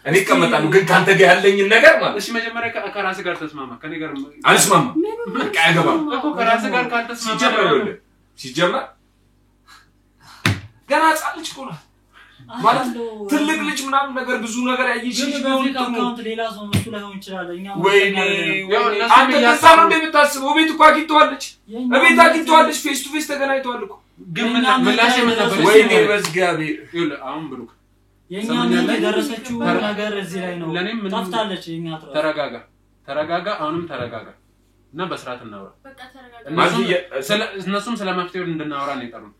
እኔ ከመጣሁ ግን ካንተ ጋር ያለኝ ነገር ማለት እሺ መጀመሪያ ከራስ ጋር ተስማማ ከኔ ጋር አልስማማ በቃ ያገባም እኮ ከራስ ጋር ካልተስማማ ሲጀመር ገና ጻልጭ ቆላ ማለት ትልቅ ልጅ ምናምን ነገር ብዙ ነገር ያይሽ አካውንት ሌላ ሰው መስሎ ላይሆን ይችላል እኛ ወይኔ አንተ ተሳሩ እንደምታስበው ቤት እኮ አግኝተዋለች ቤት አግኝተዋለች ፌስ ቱ ፌስ ተገናኝተዋል እኮ ግን ምላሽ ምን ነበር ወይኔ በዝጋቤ ይኸውልህ አሁን ብሩክ የኛ ምን ደረሰችው ነገር እዚህ ላይ ነው ታፍታለች የኛ ተረጋጋ አሁንም ተረጋጋ እና በስርዓት እናወራ በቃ ተረጋጋ እነሱም ስለማፍቴው እንድናወራ ነው የጠሩን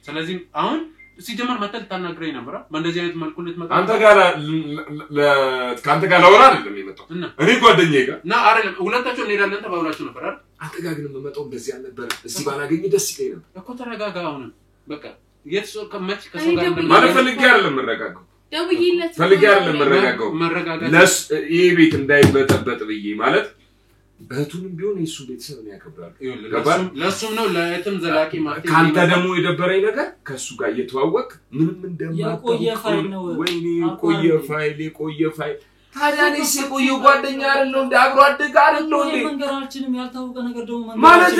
ስለዚህ አሁን ሲጀመር መተል ታናግረኝ ነበር በእንደዚህ አይነት መልኩ ልትመጣ አንተ ጋር ካንተ ጋር ላወራ አይደለም የመጣው እኔ ጓደኛዬ ጋር እና አይደለም ሁለታችሁ እንሄዳለን ተባብላችሁ ነበር አይደል አንተ ጋር ግን የምመጣው እንደዚህ አልነበረ እስቲ ባላገኝ ደስ ይለኝ ነበር እኮ ተረጋጋ አሁን በቃ የትሶ ከመች ከሰው ጋር ማለት ፈልጌ አይደለም መረጋጋው ደውዬለት ፈልጌ አይደለም መረጋጋው ለስ ይሄ ቤት እንዳይበጠበጥ ብዬ ማለት እህቱንም ቢሆን እሱ ቤተሰብ ነው ያከብራል ለሱም ነው ለእህትም ዘላቂ ማለት ካንተ ደግሞ የደበረኝ ነገር ከሱ ጋር እየተዋወቅ ምንም እንደማታውቀው ወይኔ ቆየ ፋይል ታዲያኔስ የቆየ ጓደኛ አይደለው እንደ አብሮ አደጋ አይደለው እንዴ መንገራችንም ያልታወቀ ነገር ደግሞ ማለት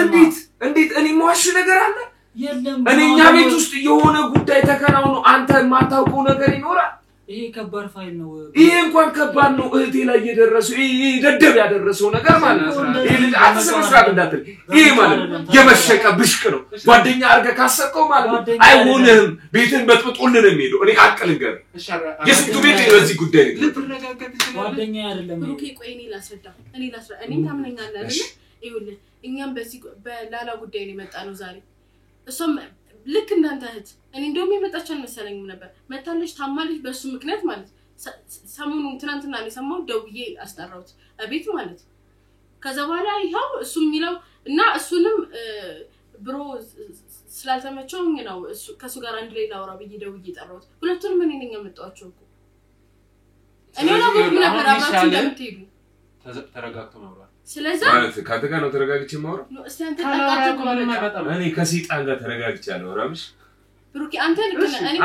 እንዴት እኔ ማሽ ነገር አለ የለም እኔኛ ቤት ውስጥ የሆነ ጉዳይ ተከናውኖ አንተ የማታውቀው ነገር ይኖራል ይሄ ከባድ ፋይል ነው ይሄ እንኳን ከባድ ነው እህቴ ላይ የደረሰው ይሄ ደደብ ያደረሰው ነገር ማለት ነው ይሄ ልጅ አትሰመስራት እንዳትል ይሄ ማለት የመሸቀ ብሽቅ ነው ጓደኛ አርገ ካሰቀው ማለት አይሆንም ቤትን በጥብጦልን ነው የሚሄደው እኔ አቀልንገር የስንቱ ቤት በዚህ ጉዳይ ልትረጋጋት ይችላል ጓደኛ አይደለም ብሩኬ ቆይ እኔ ላስረዳ እኔ ታምነኛለህ አይደል ይኸውልህ እኛም በዚህ በላላ ጉዳይ ነው የመጣነው ዛሬ እሷም ልክ እንዳንተ እህት እኔ እንደውም የመጣች አልመሰለኝም ነበር መታለች ታማለች በሱ ምክንያት ማለት ሰሞኑን ትናንትና ነው ሰማው ደውዬ አስጠራሁት አቤት ማለት ከዛ በኋላ ይሄው እሱ የሚለው እና እሱንም ብሮ ስላልተመቸውኝ ነው እሱ ከሱ ጋር አንድ ላይ ላውራ ብዬ ደውዬ ጠራሁት ሁለቱንም እኔ ነኝ ያመጣኋቸው እኮ እኔ ነው ምን ነበር አባቱ እንደምትሄዱ ተረጋግቶ ማውራት ስለዚህ ማለት ካንተ ጋር ነው ተረጋግቼ ማውራት ነው እስቲ አንተ ተረጋግቶ ማውራት እኔ ከሰይጣን ጋር ተረጋግቻለሁ ራምሽ ብሩኬ አንተ ልክ ነህ እኔ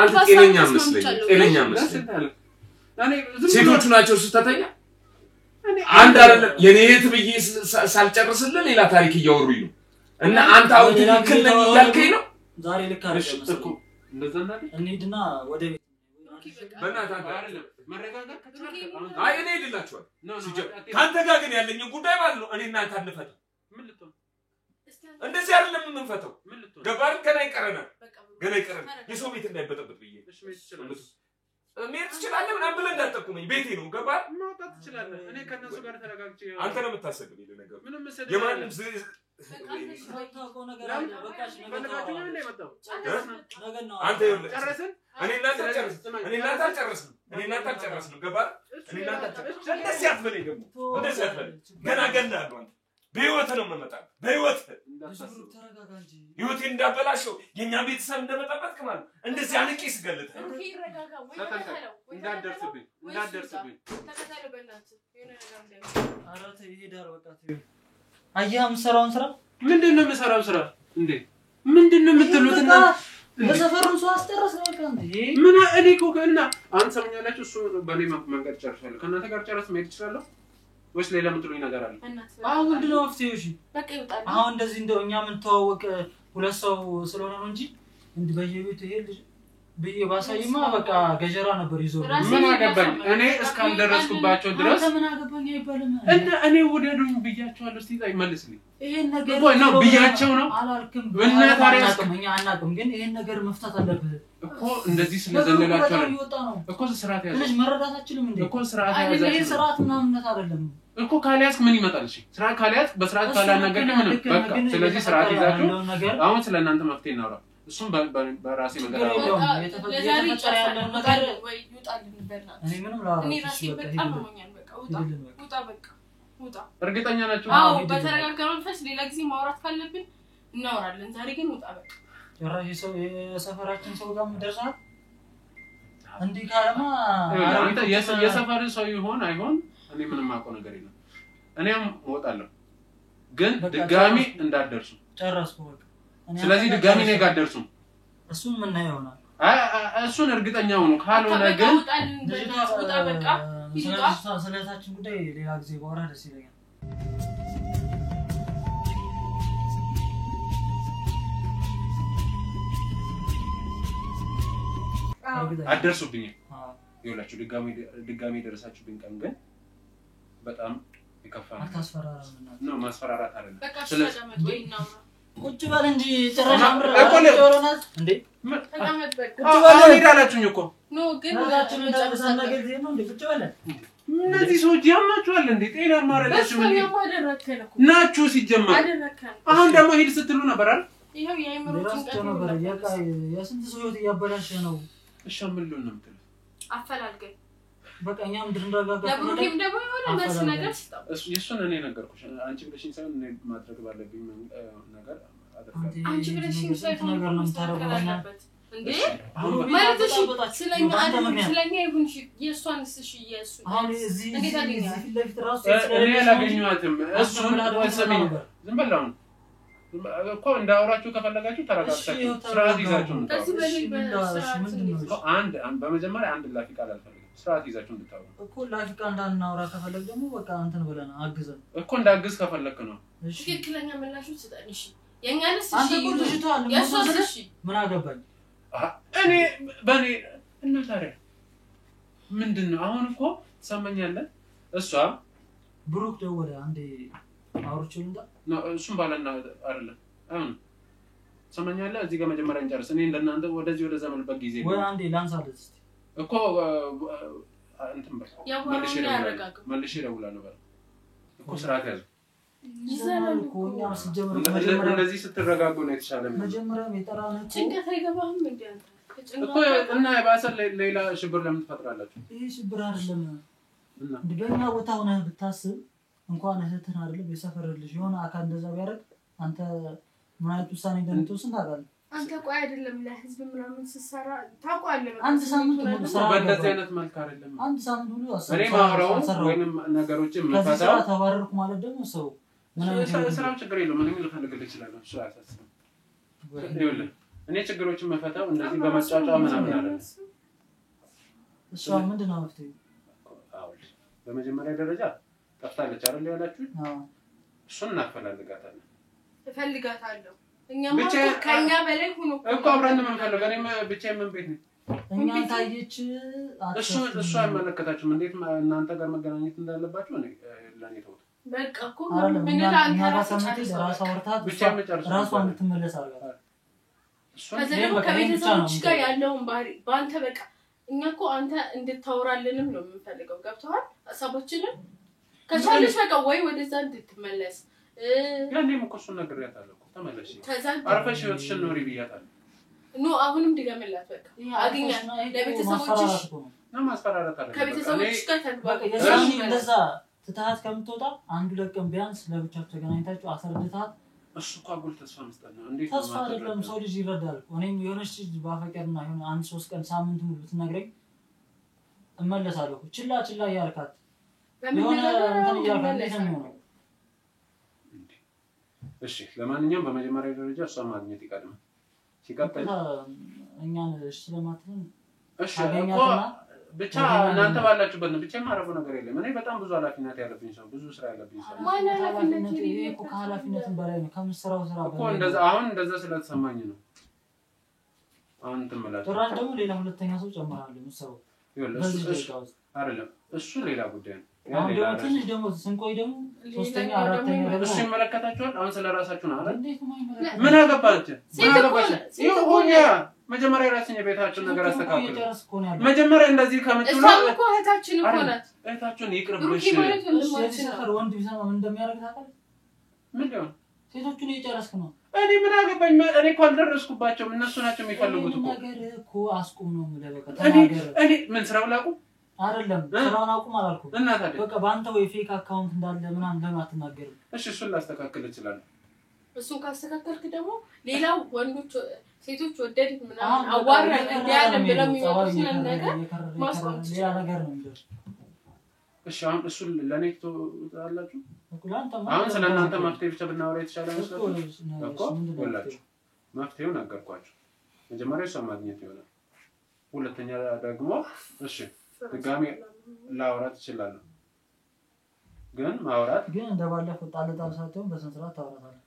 ጤነኛ መስለኝ ሴቶቹ ናቸው ስተተኛ አንድ አይደለም የኔ እህት ብዬ ሳልጨርስልህ ሌላ ታሪክ እያወሩኝ ነው እና አንተ አሁን ትክክል ነኝ እያልከኝ ነው ዛሬ ልክ እኮ እንደዛ እንዳለ እንሂድና ወደ ቤት በእናትህ አይደለም መረጋጋት ከቻልክ አይ እኔ እሄድላችኋለሁ ካንተ ጋር ግን ያለኝ ጉዳይ ማለት ነው እኔ እናንተ አንፈታም ምን ልትሆን እንደዚህ አይደለም የምንፈታው ገባን ገና ይቀረናል የሰው ቤት እንዳይበጠበጥ ብዬ ሜት ትችላለህ ምናምን ብለህ እንዳትጠቁመኝ ቤቴ ነው ገባህ ማውጣት ትችላለህ እኔ ከነሱ ጋር ተረጋግቼ አንተ ነው የምታሰግልኝ ለነገሩ ምንም መሰለኝ የማንም አንተ ጨረስን እኔ እናንተ ጨረስን ገባህ እኔ እናንተ እንደዚህ አትበለኝ ደግሞ እንደዚህ አትበለኝ ገና አለው አንተ በህይወት ነው የምመጣው በህይወት ህይወቴን እንዳበላሸው የኛ ቤተሰብ እንደመጠበቅ ማለት እንደዚህ አንቄ ስገልጥ እንዳደርስብኝ ተከታተለው በእናትህ የሆነ ነገር እንዳይሆን አራተ ይሄዳል ወጣት አያም ሰራውን ስራ ምንድነው የምሰራው ስራ እንዴ ምንድነው የምትሉትና ለሰፈሩን ሰው አስጨረስ ነው እንዴ ምን እኔ እኮ እና አንተ ሰምኛላችሁ እሱ በኔ መንገድ ጨርሻለሁ ከእናንተ ጋር ጨርስ መሄድ ይችላል ወይስ ሌላ ምትሉኝ ነገር አለ አሁን ምንድነው አፍቴው እሺ በቃ ይወጣል አሁን እንደዚህ እንደው እኛ ምን ተዋወቅ ሁለት ሰው ስለሆነ ነው እንጂ እንዴ በየቤቱ ይሄድ በየ ባሳይማ በቃ ገጀራ ነበር ይዞ ምን አገባኝ እኔ እስካልደረስኩባቸው ድረስ ምን አገባኝ አይባልም እና እኔ ወደዱኝ ብያቸዋለሁ እስቲ መልስልኝ ይሄን ነገር ነው ብያቸው ነው አላልኩም እና ታሪያ እኛ አናውቅም ግን ይሄን ነገር መፍታት አለበት እኮ እንደዚህ ስለዘለላቸው እኮ ስርዓት ያዘ ልጅ መረዳታችንም እንዴ እኮ ስርዓት ያዘ ይሄ ስርዓት ምናምነት አይደለም እኮ ካሊያስ ምን ይመጣል እሺ ስርዓት ካሊያስ በስርዓት ካላናገር ምን በቃ ስለዚህ ስርዓት ይዛችሁ አሁን ስለናንተ መፍትሄ እናውራ እሱም በራሴ መንገድ ለዛሬ ጨርሰናል ነገር ወይ ይውጣልን በእናትህ እኔ ምንም ላወራ እኔ ራሴ በጣም ሆኛል በቃ ውጣ በቃ ውጣ እርግጠኛ ናችሁ አዎ በተረጋጋ መንፈስ ሌላ ጊዜ ማውራት ካለብን እናወራለን ዛሬ ግን ውጣ በቃ ጭራሽ ሰው የሰፈራችን ሰው ጋር ደርሰናል እንዴ ካለማ አንተ የሰፈር ሰው ይሆን አይሆን እኔ ምንም አውቀው ነገር የለም እኔም እወጣለሁ ግን ድጋሚ እንዳትደርሱ ጨረስኩ በቃ ስለዚህ ድጋሚ ነው ጋደርሱ እሱን ምን ነው ይሆናል እሱን እርግጠኛው ነው ካልሆነ ግን ውጣ በቃ ስለታችን ጉዳይ ሌላ ጊዜ ባወራ ደስ ይለኛል አደርሱብኝ ይኸውላችሁ ድጋሚ ደረሳችሁብኝ ቀን ግን በጣም ይከፋል አታስፈራራና ነው ማስፈራራት አይደለም በቃ ስለተመጥ ወይ ነው ቁጭ በል እንጂ ጭራሽ አምራለሁ እንዴ ተቀመጥ በቃ ቁጭ በል ሄዳላችሁኝ እኮ ኖ ግን ራሳችን እንደርሰን ነገር ጊዜ ነው እንዴ ቁጭ በል እነዚህ ሰዎች ያማችኋል እንዴ ጤና ማረላችሁ ምን ናችሁ ሲጀመር አሁን ደግሞ ሂድ ስትሉ ነበር አይደል ይሄው የአይምሮ ጭንቀት ነው የስንት ሰው ህይወት ያበላሽ ነው እሺ ምን ሊሆን ነው የምትለው አፈላልገኝ በቃ እኛም ድንዳጋጋ ለብሩኬም ደግሞ የሆነ መስ ነገር ስጣው እሱን እኔ ነገርኩሽ አንቺ ብለሽኝ ሳይሆን እኔ ማድረግ ባለብኝ ነገር አደርጋለሁ አንቺ ብለሽኝ ሳይሆን ነገር ነው የምታደርገው እንዴ ማለት እሺ ስለኛ ይሁን የሷንስ እሺ የሱ አሁን እዚህ ፊት ለፊት ራሱ እኔ አላገኘኋትም እሱን ወሰመኝ ዝም በላው እኮ እንዳወራችሁ ከፈለጋችሁ ተረጋግታችሁ ስርዓት ይዛችሁ ነው አንድ በመጀመሪያ አንድ ላፊ ቃል አልፈልግም ስርዓት ይዛችሁ እንድታወሩ እኮ ላፊ ቃል እንዳናወራ ከፈለግ ደግሞ በቃ አንተን ብለና አግዘን እኮ እንዳግዝ ከፈለክ ነው ትክክለኛ ምላሹ ትሰጠኝ እሺ የኛንስ እሺ አንተ ቁልፍ ሽቷል የሷስ እሺ ምን አገባኝ እኔ በኔ እና ታዲያ ምንድነው አሁን እኮ ሰማኛለህ እሷ ብሩክ ደወለ አንዴ አውርቼው እንዳ ነው እሱም ባለና አይደለም አሁን ሰማኛለህ እዚህ ጋር መጀመሪያ እንጨርስ እኔ እንደናንተ ወደዚህ ወደ ዘመንበት ጊዜ ወይ አንዴ ላንሳለስ እኮ እንትን በል መልሼ እደውላለሁ በል እኮ ስርዓት ያዙ ይዘናል እኮ እኛ ሲጀምር እንደዚህ ስትረጋጉ ነው የተሻለ መጀመሪያ የጠራነው ጭንቀት አይገባህም እንዴ አንተ እኮ እና ባሰል ሌላ ሽብር ለምን ትፈጥራላችሁ ይሄ ሽብር አይደለም እንደኛ ቦታ ሆነህ ብታስብ እንኳን እህትን አይደለም የሰፈር ልጅ የሆነ አካል እንደዛ ቢያደርግ አንተ ምን አይነት ውሳኔ እንደምትወስን ታውቃለህ አንተ ቆይ አይደለም ለህዝብ ምናምን ሲሰራ ታውቃለህ አንድ ሳምንት ሙሉ ስራ በእንደዚህ አይነት መልክ አይደለም አንድ ሳምንት ሙሉ አሰራ እኔ ማውራው ወይንም ነገሮችን መፈታው ተባረርኩ ማለት ደግሞ ሰው ስራው ችግር የለውም ምንም ልፈልግልህ ይችላል እሱ አያሳስብም ይኸውልህ እኔ ችግሮችን መፈታው እንደዚህ በመጫጫ ምናምን አይደለም እሷ ምንድነው መፍትሄ አውል በመጀመሪያ ደረጃ ጠፍታለች አይደል ያላችሁ እሱን እናፈላልጋታለን እፈልጋታለሁ እኛማ ከኛ በላይ ሆኖ እኮ አብረን ምን ፈልገን እኔ ብቻዬን ምን ቤት ነኝ እኛ ታየች እሱ አይመለከታችሁም እንዴት እናንተ ጋር መገናኘት እንዳለባችሁ እኔ ለኔ ተውት በቃ እኮ ምን ላንተ ራስ አወርታት ራሷ እንድትመለስ አድርጋታል ከዘለም ከቤተሰቦች ጋር ያለውን ባህሪ በአንተ በቃ እኛ እኮ አንተ እንድታወራልንም ነው የምንፈልገው ገብቷል ሐሳቦችንን ከቻለሽ በቃ ወይ ወደዛ እንድትመለስ ያኔም እኮ እሱን ነግሬያታለሁ ተመለሽ አርፈሽ ህይወትሽን ኖሪ ብያታለሁ ኖ አሁንም ድገምላት በቃ አግኛት ለቤተሰቦችሽ ነው ማስፈራራት አለ ከቤተሰቦችሽ ጋር ተግባባ እንደዛ ትታት ከምትወጣ አንዱ ለቀም ቢያንስ ለብቻችሁ ተገናኝታችሁ አሰርደታት እሱ እኮ አጉል ተስፋ መስጠት ነው እንዴ ተስፋ አይደለም ሰው ልጅ ይረዳል እኔም የሆነች ልጅ ባፈቀርና የሆነ አንድ 3 ቀን ሳምንት ሙሉ ብትነግረኝ እመለሳለሁ ችላ ያልካት የሆነ እንትን ያልካት ነው እሺ ለማንኛውም በመጀመሪያ ደረጃ እሷ ማግኘት ይቀድማል ሲቀጥል እኛን ስለማትልን እሺ እኮ ብቻ እናንተ ባላችሁበት ነው ብቻ ማረፈው ነገር የለም እኔ በጣም ብዙ ኃላፊነት ያለብኝ ሰው ብዙ ስራ ያለብኝ ሰው ማን ኃላፊነት እኮ ከኃላፊነትም በላይ ነው ከምትሰራው ስራ እኮ እንደዛ ስለተሰማኝ ነው አሁን ተመላሽ ተራን ደግሞ ሌላ ሁለተኛ ሰው ጨምራለሁ ምሰው አይደለም እሱ ሌላ ጉዳይ ነው አሁን ደግሞ ትንሽ ደግሞ ስንቆይ ደግሞ ሶስተኛ አራተኛ ደግሞ እሱ ይመለከታችኋል አሁን ስለራሳችሁ ነው አይደል ምን አገባችሁ ይሁንያ መጀመሪያ ራስን የቤታችን ነገር አስተካክሉ መጀመሪያ እንደዚህ ከምትሉ እኮ እህታችን እኮ ናት እህታችን ይቅርብሽ ሰፈር ወንድ ቢሰማ ምን እንደሚያደርግ ታውቃለህ ምን ነው ሴቶቹን እየጨረስክ ነው እኔ ምን አገባኝ እኔ እኮ አልደረስኩባቸውም እነሱ ናቸው የሚፈልጉት እኮ ነገር እኮ አስቁም ነው የምልህ በቃ ተናገር እኔ ምን ስራው ላቁም አይደለም ስራውን አቁም አላልኩም እና ታዲያ በቃ ባንተ ወይ ፌክ አካውንት እንዳለ ምናምን ለምን አትናገርም እሺ እሱን ላስተካክል እችላለሁ እሱን ካስተካከልክ ደግሞ ሌላው ወንዶች ሴቶች ወደድ ምናምን አዋራን እንዲያለም ብለው የሚወጡት ነገር ማስቆም ሌላ ነገር ነው የሚለው እሺ አሁን እሱን ለኔ ትላላችሁ አሁን ስለናንተ መፍትሄ ብቻ ብናወራ የተሻለ መስሎኝ እኮ ወላችሁ መፍትሄው ነገርኳችሁ መጀመሪያ እሷ ማግኘት ይሆናል ሁለተኛ ደግሞ እሺ ድጋሜ ላወራት ይችላል ግን ማውራት ግን እንደባለፈው ጣልጣል ሳይሆን በስንስራት ታወራታለህ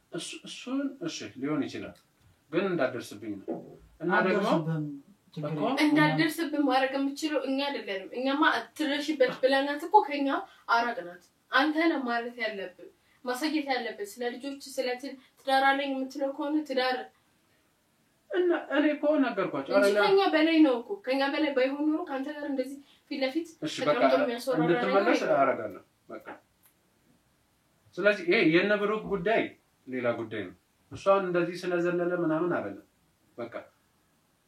እሱን እሺ ሊሆን ይችላል ግን እንዳደርስብኝ ነው እና ደግሞ እንዳደርስብን ማድረግ የምችለው እኛ አይደለንም እኛማ ትረሽበት ብለናት እኮ ከኛ አራቅናት አንተ ነህ ማለት ያለብን ማሳየት ያለብን ስለ ልጆች ስለ ትዳር አለኝ የምትለው ከሆነ ትዳር እና እኔ እኮ ነገርኳቸው ከኛ በላይ ነው እኮ ከኛ በላይ ባይሆን ኖሮ ካንተ ጋር እንደዚህ ፊት ለፊት እሺ በቃ እንድትመለስ አደርጋለሁ በቃ ስለዚህ ይሄ የነብሩክ ጉዳይ ሌላ ጉዳይ ነው እሷን እንደዚህ ስለዘለለ ምናምን አይደለም በቃ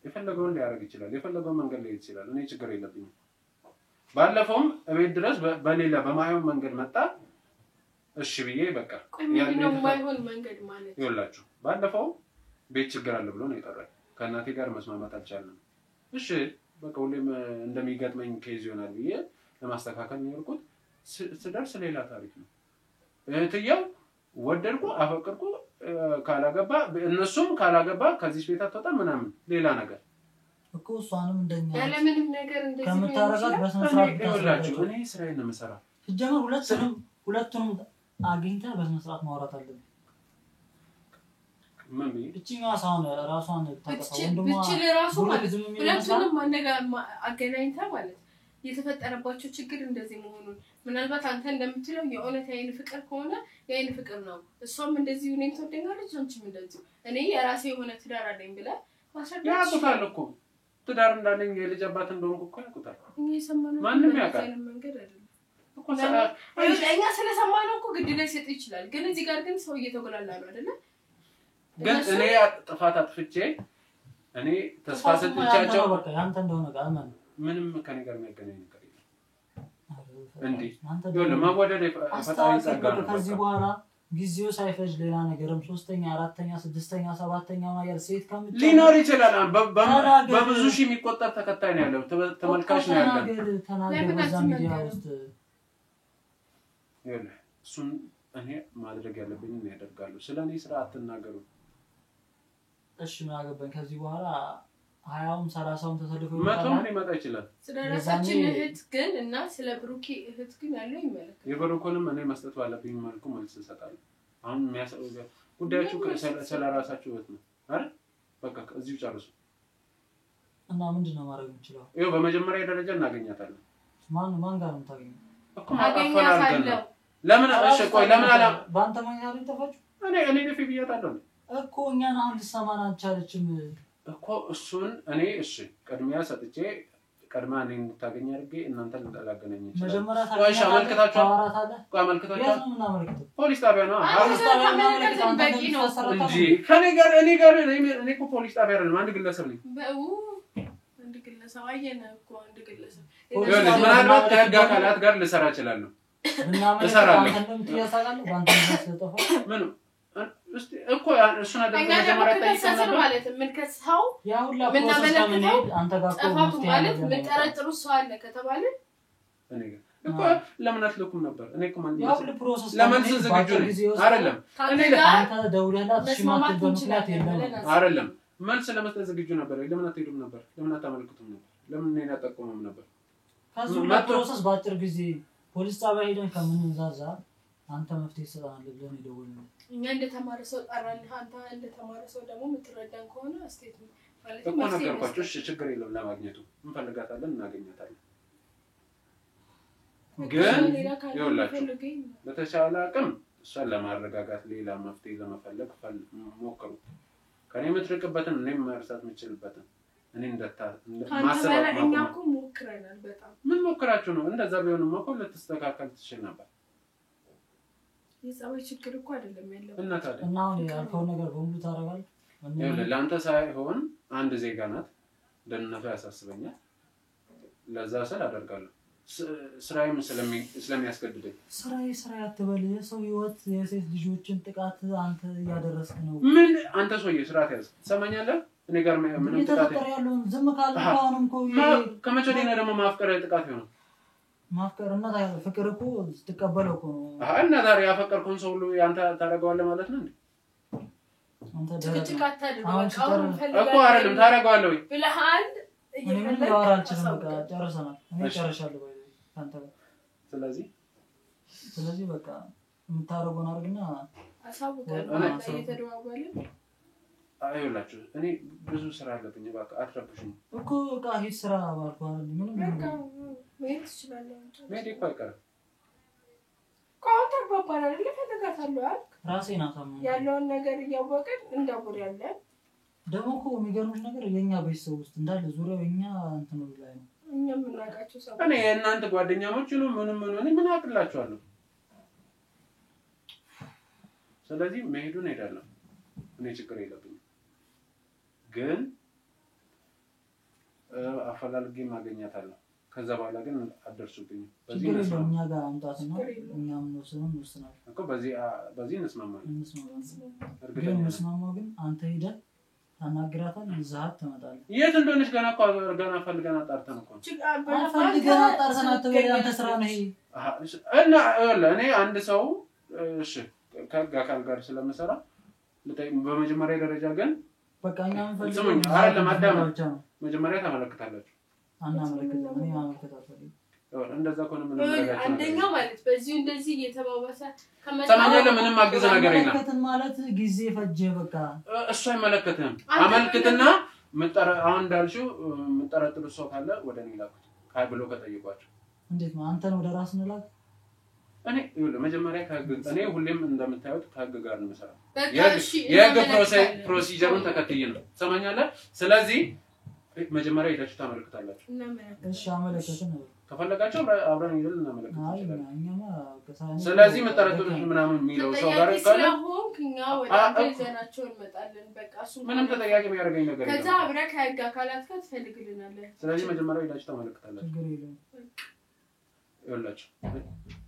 የፈለገውን ሊያደርግ ይችላል የፈለገውን መንገድ ላይ ይችላል እኔ ችግር የለብኝም ባለፈውም እቤት ድረስ በሌላ በማይሆን መንገድ መጣ እሺ ብዬ በቃ ያለው ማይሆን መንገድ ማለት ይኸውላችሁ ባለፈው ቤት ችግር አለ ብሎ ነው የጠራኝ ከእናቴ ጋር መስማማት አልቻልንም እሺ በቃ ሁሌም እንደሚገጥመኝ ኬዝ ይሆናል ብዬ ለማስተካከል ነው የርኩት ስደርስ ሌላ ታሪክ ነው እህትየው ወደድኩ አፈቅርኩ ካላገባ እነሱም ካላገባ ከዚህ ቤት አትወጣ ምናምን ሌላ ነገር እኮ እሷንም እንደኛ ያለምንም ነገር እንደዚህ ከምታረጋት በስንስራት ይኸውላችሁ እኔ ስራዬን ነው የምሰራው ሲጀመር ሁለቱንም አግኝተህ በስንስራት ማውራት አለብህ ምን ብዬ እቺኛዋ ሳውን ራሷን ተቀጣው እንደማ ብቻ ለራሱ ማለት ሁለቱንም አገናኝታ ማለት የተፈጠረባቸው ችግር እንደዚህ መሆኑን ምናልባት አንተ እንደምትለው የእውነት የአይን ፍቅር ከሆነ የአይን ፍቅር ነው እሷም እንደዚህ እኔም ተወደኛለች አንቺም እንደዚህ እኔ የራሴ የሆነ ትዳር አለኝ ብለ ማስረዳት ያቁታል እኮ ትዳር እንዳለኝ የልጅ አባት እንደሆንኩ እኮ ያቁታል እኛ የሰማነው ማንም ያውቃል መንገድ አይደለም እኮ እኛ ስለሰማነው እኮ ግድ ላይ ሰጥ ይችላል ግን እዚህ ጋር ግን ሰው እየተጎላላ ነው አይደለ ግን እኔ ጥፋት አጥፍቼ እኔ ተስፋ ሰጥቻቸው በቃ ያንተ እንደሆነ ጋር ማለት ምንም ከኔ ጋር የሚያገናኝ ነገር የለም እንዴ ይኸውልህ ማወደድ ፈጣሪ ጸጋ ነው ከዚህ በኋላ ጊዜው ሳይፈጅ ሌላ ነገርም ሶስተኛ አራተኛ ስድስተኛ ሰባተኛ ማየር ሴት ከምትል ሊኖር ይችላል በብዙ ሺህ የሚቆጠር ተከታይ ነው ያለው ተመልካች ነው ያለው ተናገር በዛ ሚዲያ ውስጥ ይኸውልህ እሱን እኔ ማድረግ ያለብኝ ነው ያደርጋለሁ ስለኔ ስራ አትናገሩ እሺ ምን አገባኝ ከዚህ በኋላ 20ም 30ም ተሰልፈው መቶም ሊመጣ ይችላል ስለራሳችን እህት ግን እና ስለ ብሩኪ እህት ግን ያለው ይመለከታል የብሩኮንም እኔ መስጠት ባለብኝ መልኩ መልስ እሰጣለሁ አሁን የሚያሰው ጉዳያችሁ ስለራሳችሁ እህት ነው አይደል በቃ እዚሁ ጨርሱ እና ምንድነው ማድረግ የምችለው ይኸው በመጀመሪያ ደረጃ እናገኛታለን ማን ጋር ነው ታገኘው እኮ አፈላልገን ለምን እሺ ቆይ ለምን አላ ባንተ ማኛሩ ተፈጭ እኔ ልፊ ብያታለሁ እኮ እኛን አሁን ልሰማን አልቻለችም እኮ እሱን እኔ እሺ ቀድሚያ ሰጥቼ ቀድማ እኔ እንድታገኝ አድርጌ እናንተን እንዳላገናኝ ይችላል መጀመሪያ ታውቃለህ አመልክታችሁ ፖሊስ ጣቢያ ነው ፖሊስ ጣቢያ ነው በቂ ነው እንጂ ከኔ ጋር እኔ እኮ ፖሊስ ጣቢያ አይደለም አንድ ግለሰብ ነኝ አንድ ግለሰብ አየነ እኮ አንድ ግለሰብ ምናልባት ከህግ አካላት ጋር ልሰራ እችላለሁ እሰራለሁ ምን እስቲ እኮ እሱን አደረገ መጀመሪያ ታይቀር ማለት ምን ከሰው ያውላ ፕሮሰስ ከመሄድ አንተ ጋር ተፋቱ ማለት ምን ተረጥሩ ሰው አለ ከተባለ እኔ እኮ ለምን አትልኩም ነበር እኔ እኮ ማን ያውላ ፕሮሰስ ለምን ዝግጁ ነኝ አይደለም እኔ አንተ ደውለህላት ሽማት በምክንያት የለም አይደለም መልስ ለመስጠት ዝግጁ ነበር ለምን አትሄዱም ነበር ለምን አታመልክቱም ነበር ለምን እኔን አጠቆሙም ነበር ከዚህ ፕሮሰስ ባጭር ጊዜ ፖሊስ ጣቢያ ሄደን ከምንዛዛ አንተ መፍትሄ ትሰጣለህ ብለን ይደውልልኝ እኛ እንደተማረ ሰው ጠራንህ አንተ እንደተማረ ሰው ደግሞ የምትረዳን ከሆነ ስቴት ማለት እኮ ነገርኳችሁ እሺ ችግር የለውም ለማግኘቱ እንፈልጋታለን እናገኛታለን ግን ይኸውላችሁ በተቻለ አቅም እሷን ለማረጋጋት ሌላ መፍትሄ ለመፈለግ ሞክሩ ከኔ የምትርቅበትን እኔም መርሳት የምችልበትን እኔ ማሰብ እኛ እኮ ሞክረናል በጣም ምን ሞክራችሁ ነው እንደዛ ቢሆንም እኮ ልትስተካከል ትችል ነበር የጸባይ ችግር እኮ አይደለም ያለው እና ታዲያ እና አሁን ያልከው ነገር ሁሉ ታረጋለህ ለአንተ ሳይሆን አንድ ዜጋ ናት ደህንነቷ ያሳስበኛል ለዛ ስል አደርጋለሁ ስራዬም ስለሚያስገድደኝ ስራ አትበል የሰው ህይወት የሴት ልጆችን ጥቃት አንተ ያደረስክ ነው ምን አንተ ሰውዬ ስርዓት ያዝ ትሰማኛለህ እኔ ጋር ምንም ጥቃት ያለው ዝም ካልኩ አሁንም እኮ ከመቼ ወዲህ ነው ደግሞ ማፍቀር ጥቃት ይሆናል ማፍቀርና ፍቅር እኮ ትቀበለው እኮ ነው እና ዛሬ ያፈቀርኩን ሰው ሁሉ ያንተ ታረጋዋለህ ማለት ነው አንተ ጭቅጭቃታ እኮ አይደለም ታረጋዋለህ ወይ ብለሃል እኔም ያወራልችም በቃ ጨርሰናል እኔ ጨርሻለሁ አንተ ስለዚህ በቃ የምታረጉን አርግና አሳውቀን እየተደዋወልን አይውላችሁ እኔ ብዙ ስራ አለብኝ በቃ አትረብሽኝ እኮ በቃ ይሄ ስራ ባልኳል ምንም ምን ትችላለህ ሜዲ እኮ አይቀርም ኮንታክት ባባላ ለፈለጋታለሁ አይደል ራሴን አሳመን ያለውን ነገር እያወቀን እንዳውር ያለ ደግሞ እኮ የሚገርምሽ ነገር የኛ ቤተሰብ ውስጥ እንዳለ ዙሪያው የኛ እንትን ላይ ነው እኛ ምናቃቸው ሰው እኔ እናንተ ጓደኛሞች ነው ምን አቅላችኋለሁ ስለዚህ መሄዱን ሄዳለሁ እኔ ችግር የለብኝም ግን አፈላልጌ ማግኘታለሁ ከዛ በኋላ ግን አደርሱብኝ በዚህ ነው እኛ ጋር አምጣትና እኛም ነው ወስናል እኮ በዚህ እንስማማለን ግን እንስማማው ግን አንተ ሄደህ ታናግራታለህ ይዛት ትመጣለህ የት እንደሆነች ገና ፈልገና ጣርተን እኮ ፈልገና ጣርተን አትበል አንተ ስራ ነው ይሄ እና እኔ አንድ ሰው እሺ ከጋካል ጋር ስለምሰራ በመጀመሪያ ደረጃ ግን በቃኛ ፈልገው አይደለም አዳምጥ መጀመሪያ ተመለከታላችሁ አናመለከተም እኔ ማመለከታለሁ እንደዛ ኮነ ምን ማድረጋችሁ አንደኛው ማለት በዚህ እንደዚህ እየተባባሰ ተማኛለ ምንም ማግዘ ነገር የለም ከተን ማለት ጊዜ ፈጀ በቃ እሱ አይመለከተም አመልክትና አሁን እንዳልሽው መጠራጥሩ ሰው ካለ ወደ እኔ ላኩት ካይ ብሎ ከጠይቋቸው እንዴት ነው አንተን ወደ ራስ እንላክ እኔ መጀመሪያ እኔ ሁሌም እንደምታዩት ከህግ ጋር ነው የምሰራው የህግ ፕሮሲጀሩን ተከትዬ ነው ሰማኛለ ስለዚህ መጀመሪያ ሄዳችሁ ታመለክታላችሁ እሺ አመለከተን ነው ከፈለጋችሁ አብረን ይደል እናመለክታለን እኛማ ስለዚህ መጠራጠሩ ምናምን የሚለው ሰው ጋር ካለ ስለሆንክኛ ወደ ዘናቸው እንመጣለን በቃ እሱ ምንም ተጠያቂ የሚያደርገኝ ነገር የለም ከዛ አብረ ከህግ አካላት ጋር ትፈልግልናለህ ስለዚህ መጀመሪያ ሄዳችሁ ታመለክታላችሁ ችግር የለም ይኸውላችሁ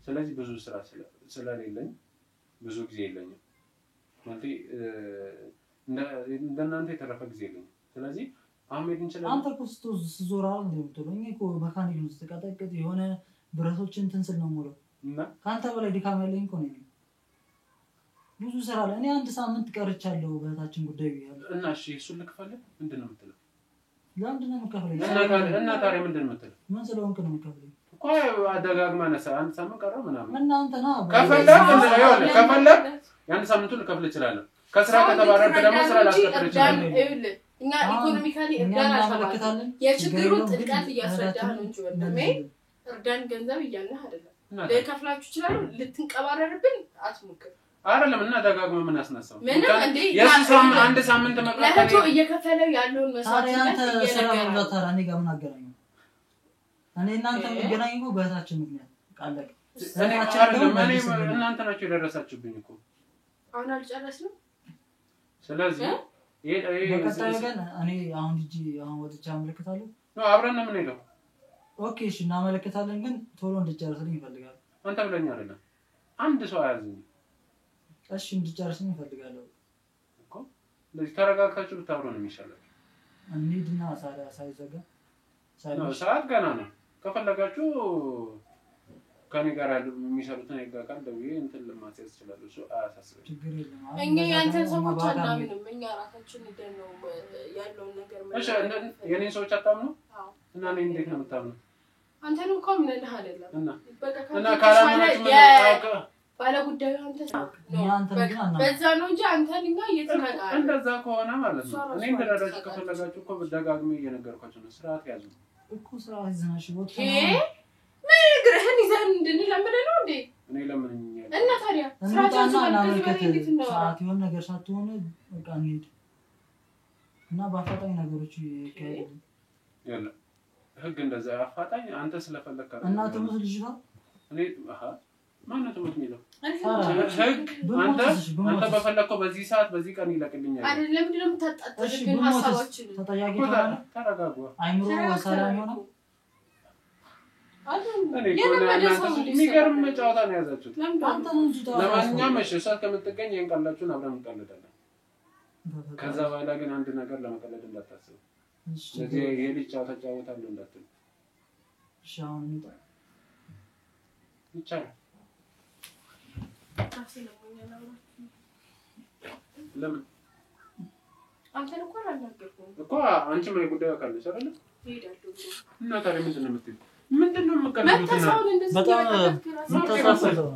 ስለዚህ ብዙ ስራ ስለሌለኝ ብዙ ጊዜ የለኝም ማለት እንደናንተ የተረፈ ጊዜ የለኝም ስለዚህ አሁን እንችላለን አንተ ኮስቶስ ዞራል እንደምትለኝ እኮ መካኒክ ነው ተቀጠቀጥ የሆነ ብረቶችን ትንስል ነው ሞሎ እና ካንተ በላይ ድካም ያለኝ እኮ ነኝ ብዙ ስራ ላይ እኔ አንድ ሳምንት ቀርቻለሁ በታችን ጉዳይ ይያል እና እሺ እሱ ልክፈል ምንድነው የምትለው ለምንድነው የምከፍለኝ እና ታዲያ ምንድነው የምትለው ምን ስለሆንክ ነው የምከፍለኝ እኮ አደጋግማ ነሳ አንድ ሳምንት ቀረው ምናምን እናንተና ከፈለክ ያን ሳምንቱ ልከፍል ይችላል ከስራ ከተባረረ ደግሞ ስራ ላስከፍል ይችላል እኛ ኢኮኖሚካሊ እርዳን አልተባለን የችግሩን ጥልቀት እያስረዳህ ነው እንጂ ወንድሜ እርዳን ገንዘብ እያልነህ አይደለም ለከፍላችሁ ይችላል ልትንቀባረርብን አትሞክር አይደለም እና ደጋግሞ ምን አስነሳው ምንም እንዴ የሱሳም አንድ ሳምንት መቅረት ለህቶ እየከፈለው ያለውን መስዋዕትነት እየነገረው ታራ እኔ ጋር ምን አገናኘው እኔ እናንተ የሚገናኘው በታችን ምክንያት ቃለቅ እኔ እናንተ ናችሁ የደረሳችሁብኝ እኮ አሁን አልጨረስንም ስለዚህ በቀጣዩ ግን እኔ አሁን ልጅ አሁን ወጥቻ አመለክታለሁ ነው አብረን ነው የምንሄደው ኦኬ እሺ እናመለክታለን ግን ቶሎ እንድጨርስልኝ ይፈልጋል አንተ ብለኛ አይደለም አንድ ሰው አያዝኝ እሺ እንድጨርስልኝ ይፈልጋለሁ እኮ ለዚህ ተረጋግታችሁ ብታብሩ ነው የሚሻለው እንሂድና ሳይዘጋ ሰዓት ገና ነው ከፈለጋችሁ ከኔ ጋር የሚሰሩትን ያጋቃል ደውዬ እንትን ለማስያዝ ይችላል እሱ አያሳስብም ችግር የለም እኛ ያንተን ሰዎች አናምንም እኛ ራሳችን ሄደን ነው ያለውን ነገር እሺ የኔን ሰዎች አታምኑ እና እኔ እንዴት ነው የምታምኑ አንተን እኮ ምንልህ አይደለም እና ካላመናችሁ ምን ባለ ጉዳዩ አንተ ነው በዛ ነው እንጂ አንተን እኛ እየተናቃለ እንደዛ ከሆነ ማለት ነው እኔ እንደረዳችሁ ከፈለጋችሁ እኮ በደጋግሜ እየነገርኳችሁ ነው ስርዓት ያዙ እኮ ስርዓት ይዘናሽ ወጣ ግረህን ይዘን እንድንለምድ ነው እንዴ እኔ ለምን እና ታዲያ ስርዓት የሆነ ነገር ሳትሆን በቃ እንሂድ እና በአፋጣኝ ነገሮች ይካሄዳሉ ያለ ህግ እንደዛ አፋጣኝ አንተ ስለፈለክ እና ትሙት ልጅቷ እኔ ማን ነው ትሙት የሚለው ህግ አንተ በፈለከው በዚህ ሰዓት በዚህ ቀን ይለቅልኛል አይደለም ለምንድን ነው የምታጣጣው ግን ሐሳባችን ተጠያቂ ተረጋጉ አይምሮ ሰላም ሆነ የሚገርም ጨዋታ ነው ያዛችሁት አንተ ነው እንጂ ለማንኛውም እሷ ከምትገኝ ይሄን ቃላችሁን አብረን እንቀልዳለን ከዛ በኋላ ግን አንድ ነገር ለመቀለድ እንዳታስቡ ስለዚህ የልጅ ጨዋታ ጫወታለሁ እንዳትሉ ሻውን ይቻላል ለምን አንተ እኮ አላናገርኩም እኮ አንቺ ምን ጉዳይ አካለሽ አይደል ሄዳለሁ እና ታዲያ ምንድን ነው የምትይው ምንድን ነው የምትቀልዱት በጣም ተሳሳተው